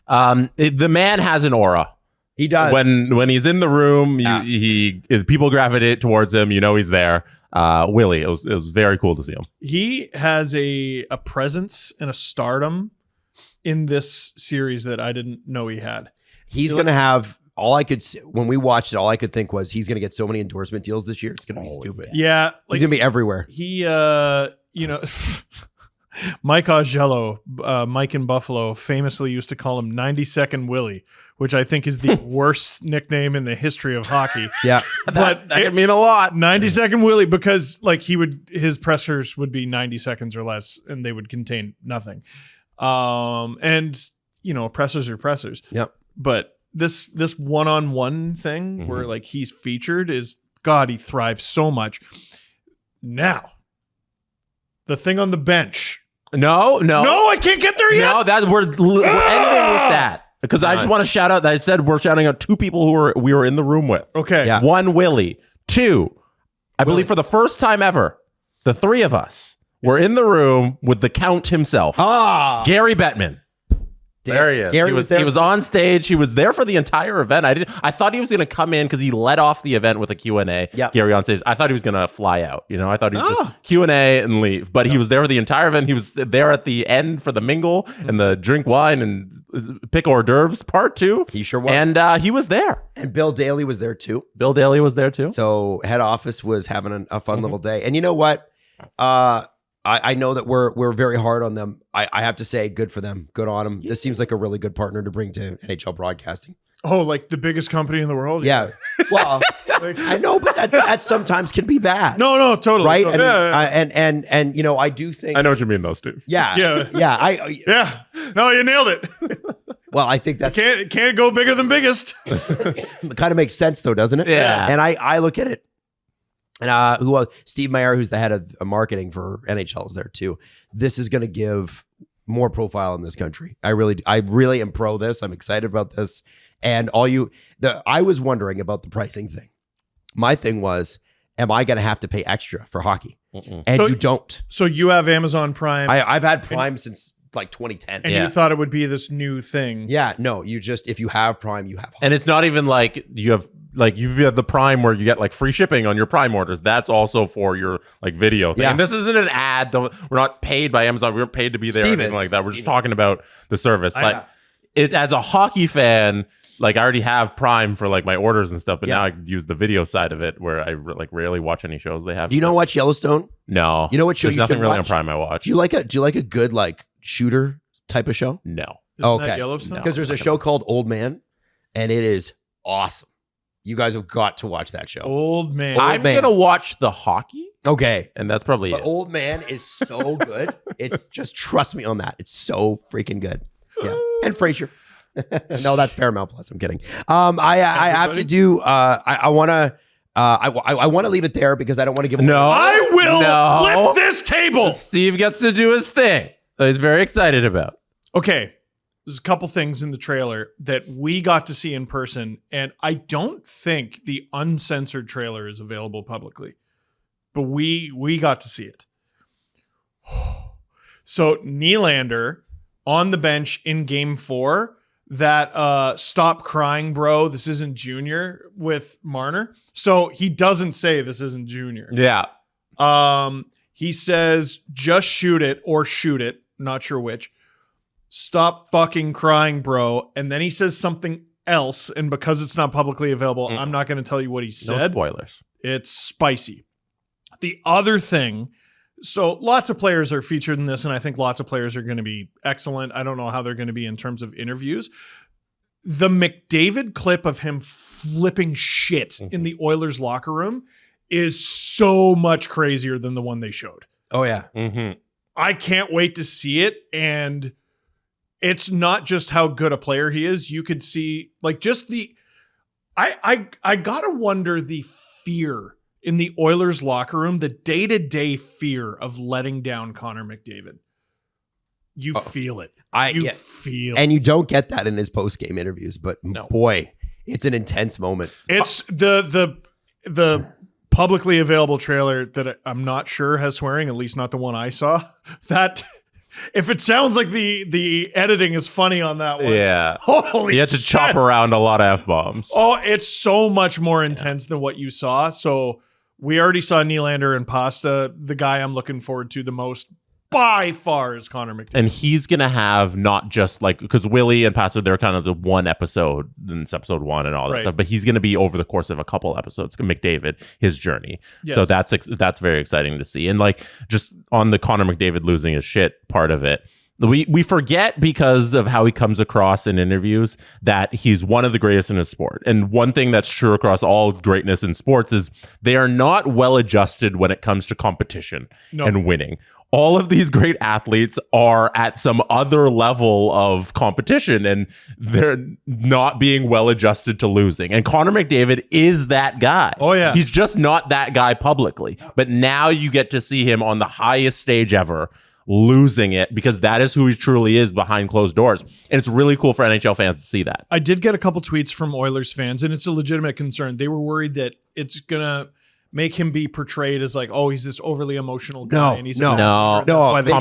The man has an aura. He does. When he's in the room, people gravitate towards him. He's there. Willie, it was very cool to see him. He has a presence and a stardom in this series that I didn't know he had. He's going to have when we watched it, all I could think was he's going to get so many endorsement deals this year. It's going to be stupid. Yeah. He's going to be everywhere. He, Mike Augello, Mike in Buffalo, famously used to call him 90-second Willie, which I think is the worst nickname in the history of hockey. Yeah. But that could mean a lot. 90-second Willie, because his pressers would be 90 seconds or less, and they would contain nothing. And pressers are pressers. Yep. But this one-on-one thing where he's featured is, God, he thrives so much. Now, the thing on the bench. No, I can't get there yet. No, we're ending with that because I just want to shout out that I said we're shouting out 2 people who we were in the room with. Okay, yeah. 1, Willie. 2, I believe for the first time ever, the 3 of us were in the room with the Count himself, Gary Bettman. There he is. Gary was there. He was on stage. He was there for the entire event. I thought he was going to come in because he led off the event with a Q&A. Yep. Gary on stage. I thought he was going to fly out. I thought he was just Q&A and leave. But he was there for the entire event. He was there at the end for the mingle and the drink wine and pick hors d'oeuvres part 2. He sure was. And he was there. And Bill Daly was there too. Bill Daly was there too. So head office was having a fun little day. And you know what? I know that we're very hard on them. I have to say, good for them. Good on them. This seems like a really good partner to bring to NHL broadcasting. Oh, like the biggest company in the world? Yeah. Well, I know, but that sometimes can be bad. No, totally. Right? Totally. I mean, and you know, I do think I know what you mean, though, Steve. Yeah. Yeah. Yeah. Yeah. No, you nailed it. Well, I think that Can't go bigger than biggest. it kind of makes sense, though, doesn't it? Yeah. And I look at it, and who else? Steve Mayer, who's the head of marketing for NHL, is there too. This is going to give more profile in this country. I really am pro this. I'm excited about this. And I was wondering about the pricing thing. My thing was, am I going to have to pay extra for hockey? And you don't. So you have Amazon Prime. I've had Prime since like 2010. And you thought it would be this new thing. Yeah, no, if you have Prime, you have hockey. And it's not even like you have the Prime where you get like free shipping on your Prime orders. That's also for your like video thing. Yeah. And this isn't an ad. We're not paid by Amazon. We weren't paid to be there or anything like that. We're just talking about the service. Like as a hockey fan, like I already have Prime for like my orders and stuff, but now I use the video side of it where I like rarely watch any shows they have. Do you know watch Yellowstone? No. You know what show There's you nothing should really watch? on Prime I watch. Do you like a good like shooter type of show? No. Isn't that Okay. Yellowstone? Because there's a show called Old Man, and it is awesome. You guys have got to watch that show. Old man. I'm Man. going to watch the hockey, Okay. and that's probably But it. Old Man is so good. It's just trust me on that. It's so freaking good. Yeah. And Frasier. No, that's Paramount Plus. I'm kidding. I have to do. I want to. I want to leave it there because I don't want to give. No. I will No. flip this table. Steve gets to do his thing that he's very excited about. Okay. There's a couple things in the trailer that we got to see in person, and I don't think the uncensored trailer is available publicly, but we got to see it. So Nylander on the bench in Game 4, that "Stop Crying, Bro, This Isn't Junior" with Marner. So he doesn't say this isn't Junior. Yeah. He says, "Just shoot it," or "shoot it," not sure which. "Stop fucking crying, bro." And then he says something else. And because it's not publicly available, I'm not going to tell you what he No said. spoilers. It's spicy. The other thing, so lots of players are featured in this, and I think lots of players are going to be excellent. I don't know how they're going to be in terms of interviews. The McDavid clip of him flipping shit in the Oilers locker room is so much crazier than the one they showed. Oh yeah. Mm-hmm. I can't wait to see it. And it's not just how good a player he is. You could see like just I gotta wonder the fear in the Oilers locker room, the day-to-day fear of letting down Connor McDavid. You feel it. Feel And you don't get that in his post-game interviews, but boy, it's an intense moment. It's the publicly available trailer that I'm not sure has swearing, at least not the one I saw. That if it sounds like the editing is funny on that one. Yeah. Holy You had to shit. chop around a lot of F-bombs. Oh, it's so much more intense than what you saw. So we already saw Nylander and Pasta. The guy I'm looking forward to the most by far is Connor McDavid. And he's going to have not just like, because Willie and Pastor, they're kind of the one episode, and it's episode 1 and all that stuff, but he's going to be over the course of a couple episodes, McDavid, his journey. Yes. So that's very exciting to see. And like just on the Connor McDavid losing his shit part of it, we forget because of how he comes across in interviews that he's one of the greatest in his sport. And one thing that's true across all greatness in sports is they are not well adjusted when it comes to competition and winning. All of these great athletes are at some other level of competition and they're not being well adjusted to losing. And Connor McDavid is that guy. Oh, yeah. He's just not that guy publicly. But now you get to see him on the highest stage ever losing it because that is who he truly is behind closed doors. And it's really cool for NHL fans to see that. I did get a couple tweets from Oilers fans, and it's a legitimate concern. They were worried that it's going to make him be portrayed as like, oh, he's this overly emotional guy. And he's no. That's why they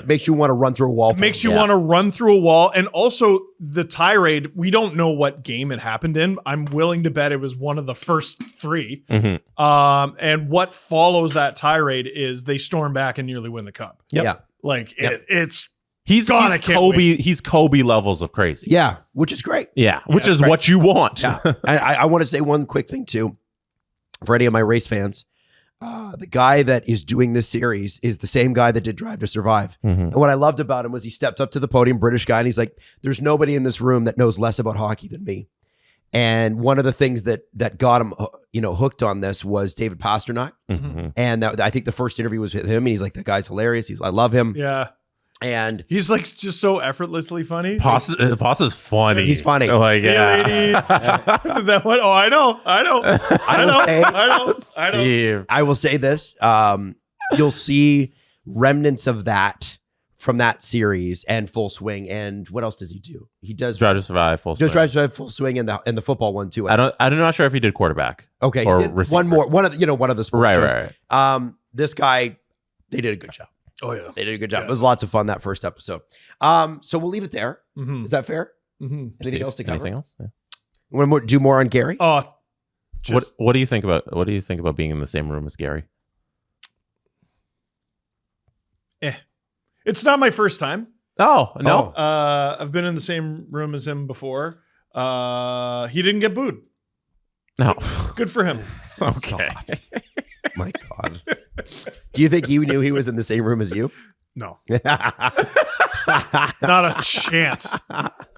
Makes you want to run through a wall. It makes you want to run through a wall. And also the tirade, we don't know what game it happened in. I'm willing to bet it was one of the first 3. Mm-hmm. And what follows that tirade is they storm back and nearly win the cup. Yep. Yeah. Like it's He's Kobe. He's Kobe levels of crazy. Yeah, which is great. Yeah, which is what you want. Yeah. I want to say one quick thing too, for any of my race fans. the guy that is doing this series is the same guy that did Drive to Survive. And what I loved about him was he stepped up to the podium, British guy, and he's like, there's nobody in this room that knows less about hockey than me. And one of the things that got him, hooked on this was David Pastrnak. And I think the first interview was with him, and he's like, the guy's hilarious. I love him. Yeah. And he's like just so effortlessly funny. Pasta's funny. He's funny. Like, yeah. That one. Oh, I know. I will say this. You'll see remnants of that from that series and Full Swing. And what else does he do? He does Drive to Survive, Full Swing. Does Drive to Survive, Full Swing, and the football one too. I'm not sure if he did quarterback. Okay, or he did receiver. one of the sports shows. Right. This guy, they did a good job. Oh yeah, they did a good job. It was lots of fun that first episode. So we'll leave it there. Is that fair? Anything else to cover? Anything else? Yeah. Want to do more on Gary? What do you think about being in the same room as Gary? It's not my first time. Oh no. I've been in the same room as him before. He didn't get booed. No. Good for him. Okay. My God. Do you think he knew he was in the same room as you? No. Not a chance.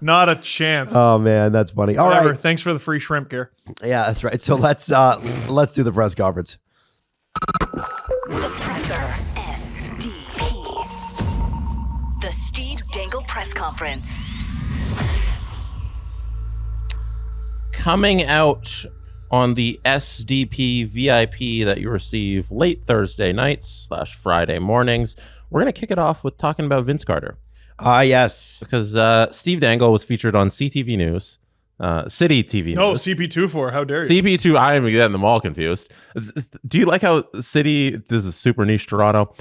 Not a chance. Oh man, that's funny. All Whatever. right. Thanks for the free shrimp, Gare. Yeah, that's right. So let's do the press conference. The Presser. SDP. The Steve Dangle Press Conference. Coming out on the SDP VIP that you receive late Thursday nights / Friday mornings, we're going to kick it off with talking about Vince Carter. Yes. Because Steve Dangle was featured on CTV News, City TV No, News. CP2 how dare you? CP2, I am getting them all confused. Do you like how City, this is super niche Toronto,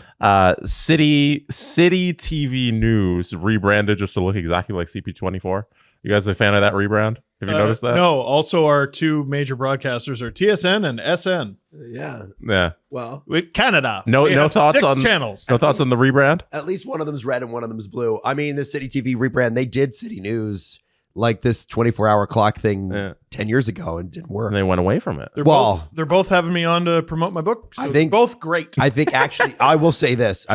City TV News rebranded just to look exactly like CP24? You guys a fan of that rebrand? Have you noticed that? No. Also, our two major broadcasters are TSN and SN. Yeah. Well, With Canada. No They have thoughts 6 on channels. No thoughts on the rebrand? at least one of them's red and one of them's blue. I mean, the City TV rebrand, they did City News like this 24-hour clock thing 10 years ago and didn't work. And they went away from it. They're both having me on to promote my book. So I think both great. I think actually, I will say this.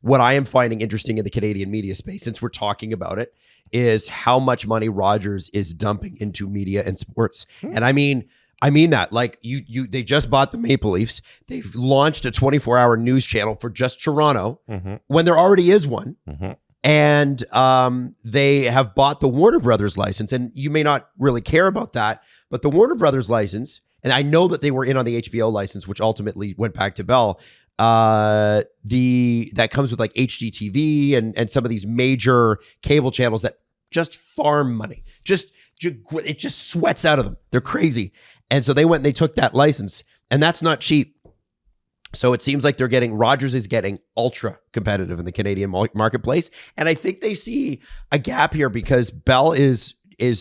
What I am finding interesting in the Canadian media space, since we're talking about it, is how much money Rogers is dumping into media and sports. And I mean that, like they just bought the Maple Leafs. They've launched a 24-hour news channel for just Toronto when there already is one. And they have bought the Warner Brothers license. And you may not really care about that, but the Warner Brothers license, and I know that they were in on the HBO license, which ultimately went back to Bell. That comes with like HGTV and some of these major cable channels that just farm money. It just sweats out of them. They're crazy. And so they went and they took that license, and that's not cheap. So it seems like Rogers is getting ultra competitive in the Canadian marketplace. And I think they see a gap here because Bell is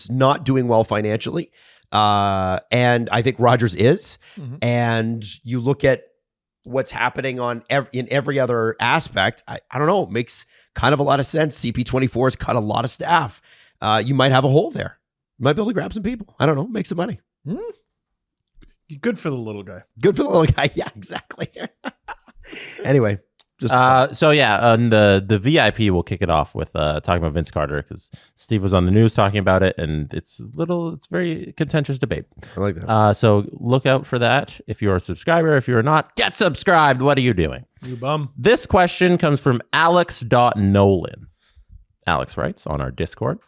not doing well financially. And I think Rogers is. And you look at what's happening in every other aspect. I don't know. It makes kind of a lot of sense. CP24 has cut a lot of staff. You might have a hole there. You might be able to grab some people. I don't know. Make some money. Good for the little guy. Good for the little guy. Yeah, exactly. Anyway, just and the VIP will kick it off with talking about Vince Carter because Steve was on the news talking about it, and it's very contentious debate. I like that. So look out for that. If you're a subscriber, if you're not, get subscribed. What are you doing? You bum. This question comes from Alex.Nolan. Alex writes on our Discord,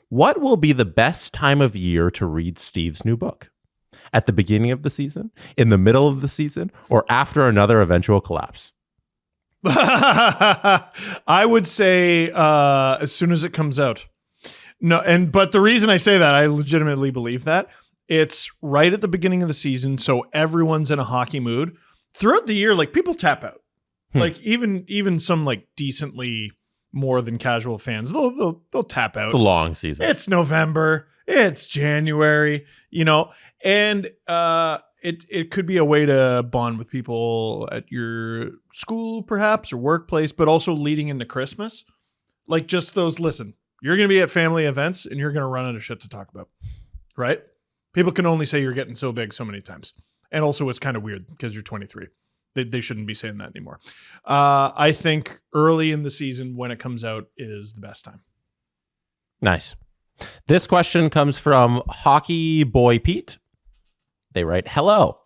what will be the best time of year to read Steve's new book? At the beginning of the season, in the middle of the season, or after another eventual collapse? I would say as soon as it comes out. But the reason I say that, I legitimately believe that it's right at the beginning of the season, so everyone's in a hockey mood. Throughout the year, like people tap out. Like even some like decently more than casual fans, they'll tap out. The long season. It's November. It's January. And it could be a way to bond with people at your school, perhaps, or workplace, but also leading into Christmas. Like just those, listen, you're going to be at family events and you're going to run out of shit to talk about, right? People can only say you're getting so big so many times. And also it's kind of weird because you're 23. They shouldn't be saying that anymore. I think early in the season when it comes out is the best time. Nice. This question comes from Hockey Boy Pete. They write, hello.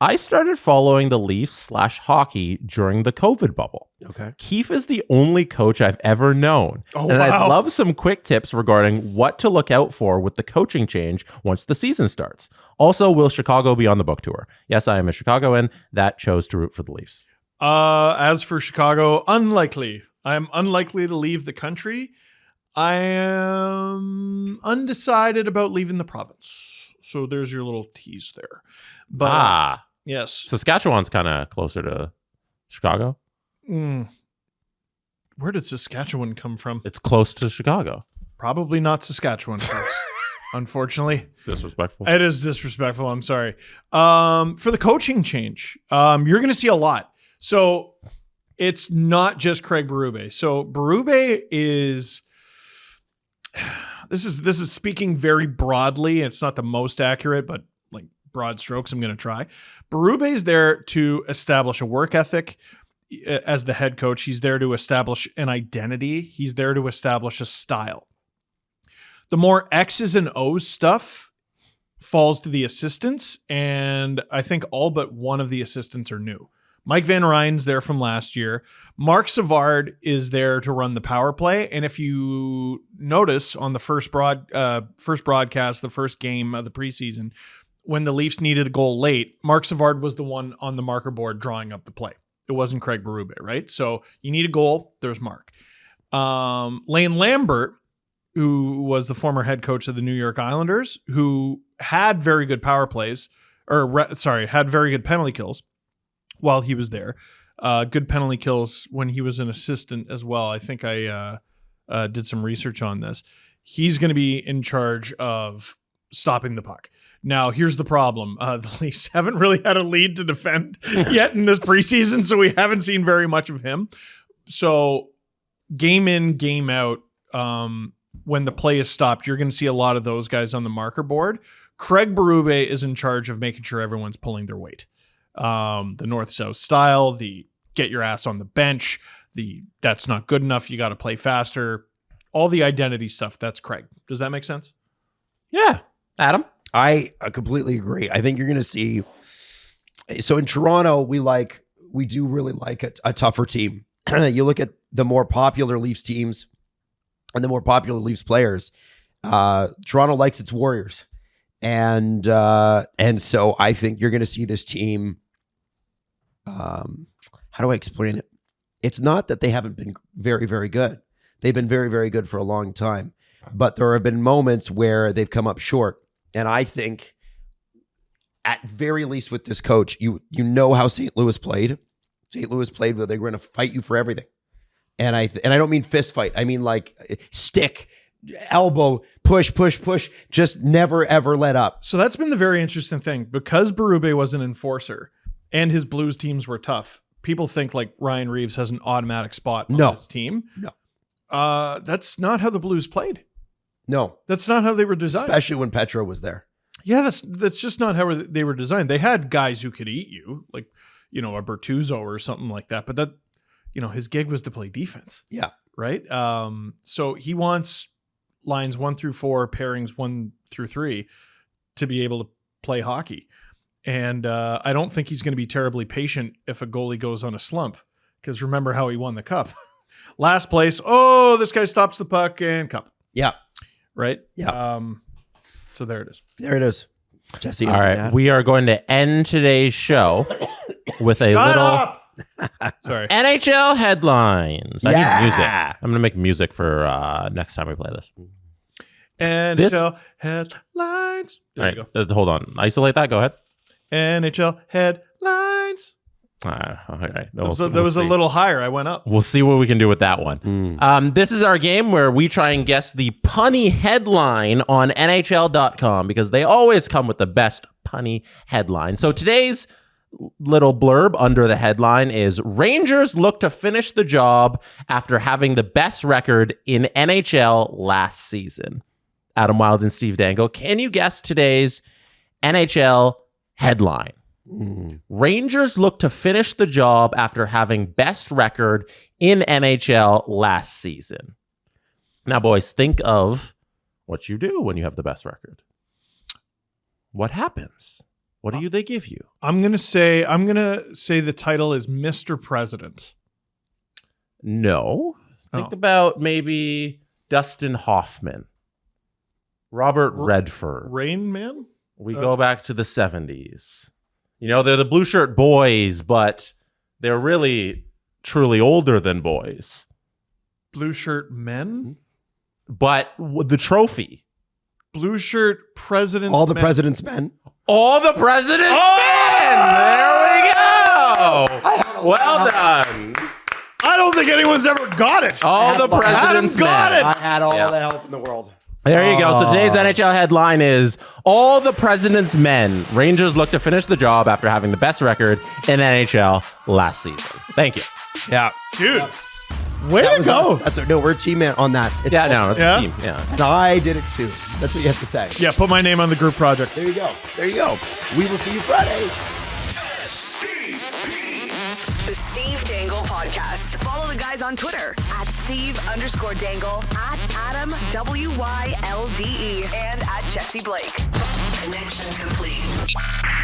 I started following the Leafs/hockey during the COVID bubble. Okay. Keefe is the only coach I've ever known. Oh, and wow. I'd love some quick tips regarding what to look out for with the coaching change once the season starts. Also, will Chicago be on the book tour? Yes, I am a Chicagoan that chose to root for the Leafs. As for Chicago, unlikely. I'm unlikely to leave the country. I am undecided about leaving the province. So there's your little tease there. But yes. Saskatchewan's kind of closer to Chicago. Where did Saskatchewan come from? It's close to Chicago. Probably not Saskatchewan, folks. Unfortunately. It's disrespectful. It is disrespectful. I'm sorry. For the coaching change, you're going to see a lot. So it's not just Craig Berube. So Berube is... This is speaking very broadly. It's not the most accurate, but like broad strokes, I'm going to try. Berube is there to establish a work ethic as the head coach. He's there to establish an identity. He's there to establish a style. The more X's and O's stuff falls to the assistants, and I think all but one of the assistants are new. Mike Van Ryn's there from last year. Mark Savard is there to run the power play. And if you notice on the first broadcast, the first game of the preseason, when the Leafs needed a goal late, Mark Savard was the one on the marker board drawing up the play. It wasn't Craig Berube, right? So you need a goal, there's Mark. Lane Lambert, who was the former head coach of the New York Islanders, who had very good power plays, had very good penalty kills while he was there. Good penalty kills when he was an assistant as well. I think I did some research on this. He's going to be in charge of stopping the puck. Now, here's the problem. The Leafs haven't really had a lead to defend yet in this preseason, so we haven't seen very much of him. So game in, game out, when the play is stopped, you're going to see a lot of those guys on the marker board. Craig Berube is in charge of making sure everyone's pulling their weight. The north-south style, the get your ass on the bench, the that's not good enough, you got to play faster, all the identity stuff, that's Craig. Does that make sense? Yeah. Adam? I completely agree. I think you're going to see. So in Toronto, we do really like a tougher team. You look at the more popular Leafs teams and the more popular Leafs players. Toronto likes its Warriors. And so I think you're going to see this team. How do I explain it? It's not that they haven't been very, very good. They've been very, very good for a long time, but there have been moments where they've come up short. And I think at very least with this coach, you know how St. Louis played. St. Louis played where they were going to fight you for everything. And I don't mean fist fight. I mean like stick, elbow, push, just never, ever let up. So that's been the very interesting thing. Because Berube was an enforcer and his Blues teams were tough, people think like Ryan Reeves has an automatic spot on his team. No. That's not how the Blues played. No. That's not how they were designed. Especially when Petro was there. Yeah, that's just not how they were designed. They had guys who could eat you, like, a Bertuzzo or something like that. But that, his gig was to play defense. Yeah. Right? So he wants lines 1 through 4, pairings 1 through 3 to be able to play hockey. And I don't think he's going to be terribly patient if a goalie goes on a slump, because remember how he won the cup. Last place, this guy stops the puck and cup. Yeah. Right? Yeah. So there it is. There it is. Jesse. All right. We are going to end today's show with a Sorry. NHL headlines. I need music. I'm going to make music for next time we play this. NHL headlines. There you go. Hold on. Isolate that. Go ahead. NHL headlines. All right. There was a little higher. I went up. We'll see what we can do with that one. This is our game where we try and guess the punny headline on NHL.com because they always come with the best punny headline. So today's little blurb under the headline is Rangers look to finish the job after having the best record in NHL last season. Adam Wilde and Steve Dangle, can you guess today's NHL headline? Rangers look to finish the job after having best record in NHL last season. Now, boys, think of what you do when you have the best record. What happens? What do they give you? I'm gonna say the title is Mr. President. No. Think about maybe Dustin Hoffman, Robert Redford. Rain Man? We go back to the 70s. You know, they're the blue shirt boys, but they're really truly older than boys. Blue shirt men? But the trophy. Blue shirt president. All the president's men. All the president's men! There we go! Well done. I don't think anyone's ever got it. All the president's men. Got I it. had all the help in the world. There you go. So today's NHL headline is all the president's men. Rangers look to finish the job after having the best record in NHL last season. Thank you. Yeah. Dude. Way That to was go. us. We're a team on that. It's It's Yeah? a team. Yeah. And I did it too. That's what you have to say. Yeah, put my name on the group project. There you go. There you go. We will see you Friday. The Steve Dangle Podcast. Follow the guys on Twitter at Steve_Dangle, at Adam WYLDE, and at Jesse Blake. Connection complete.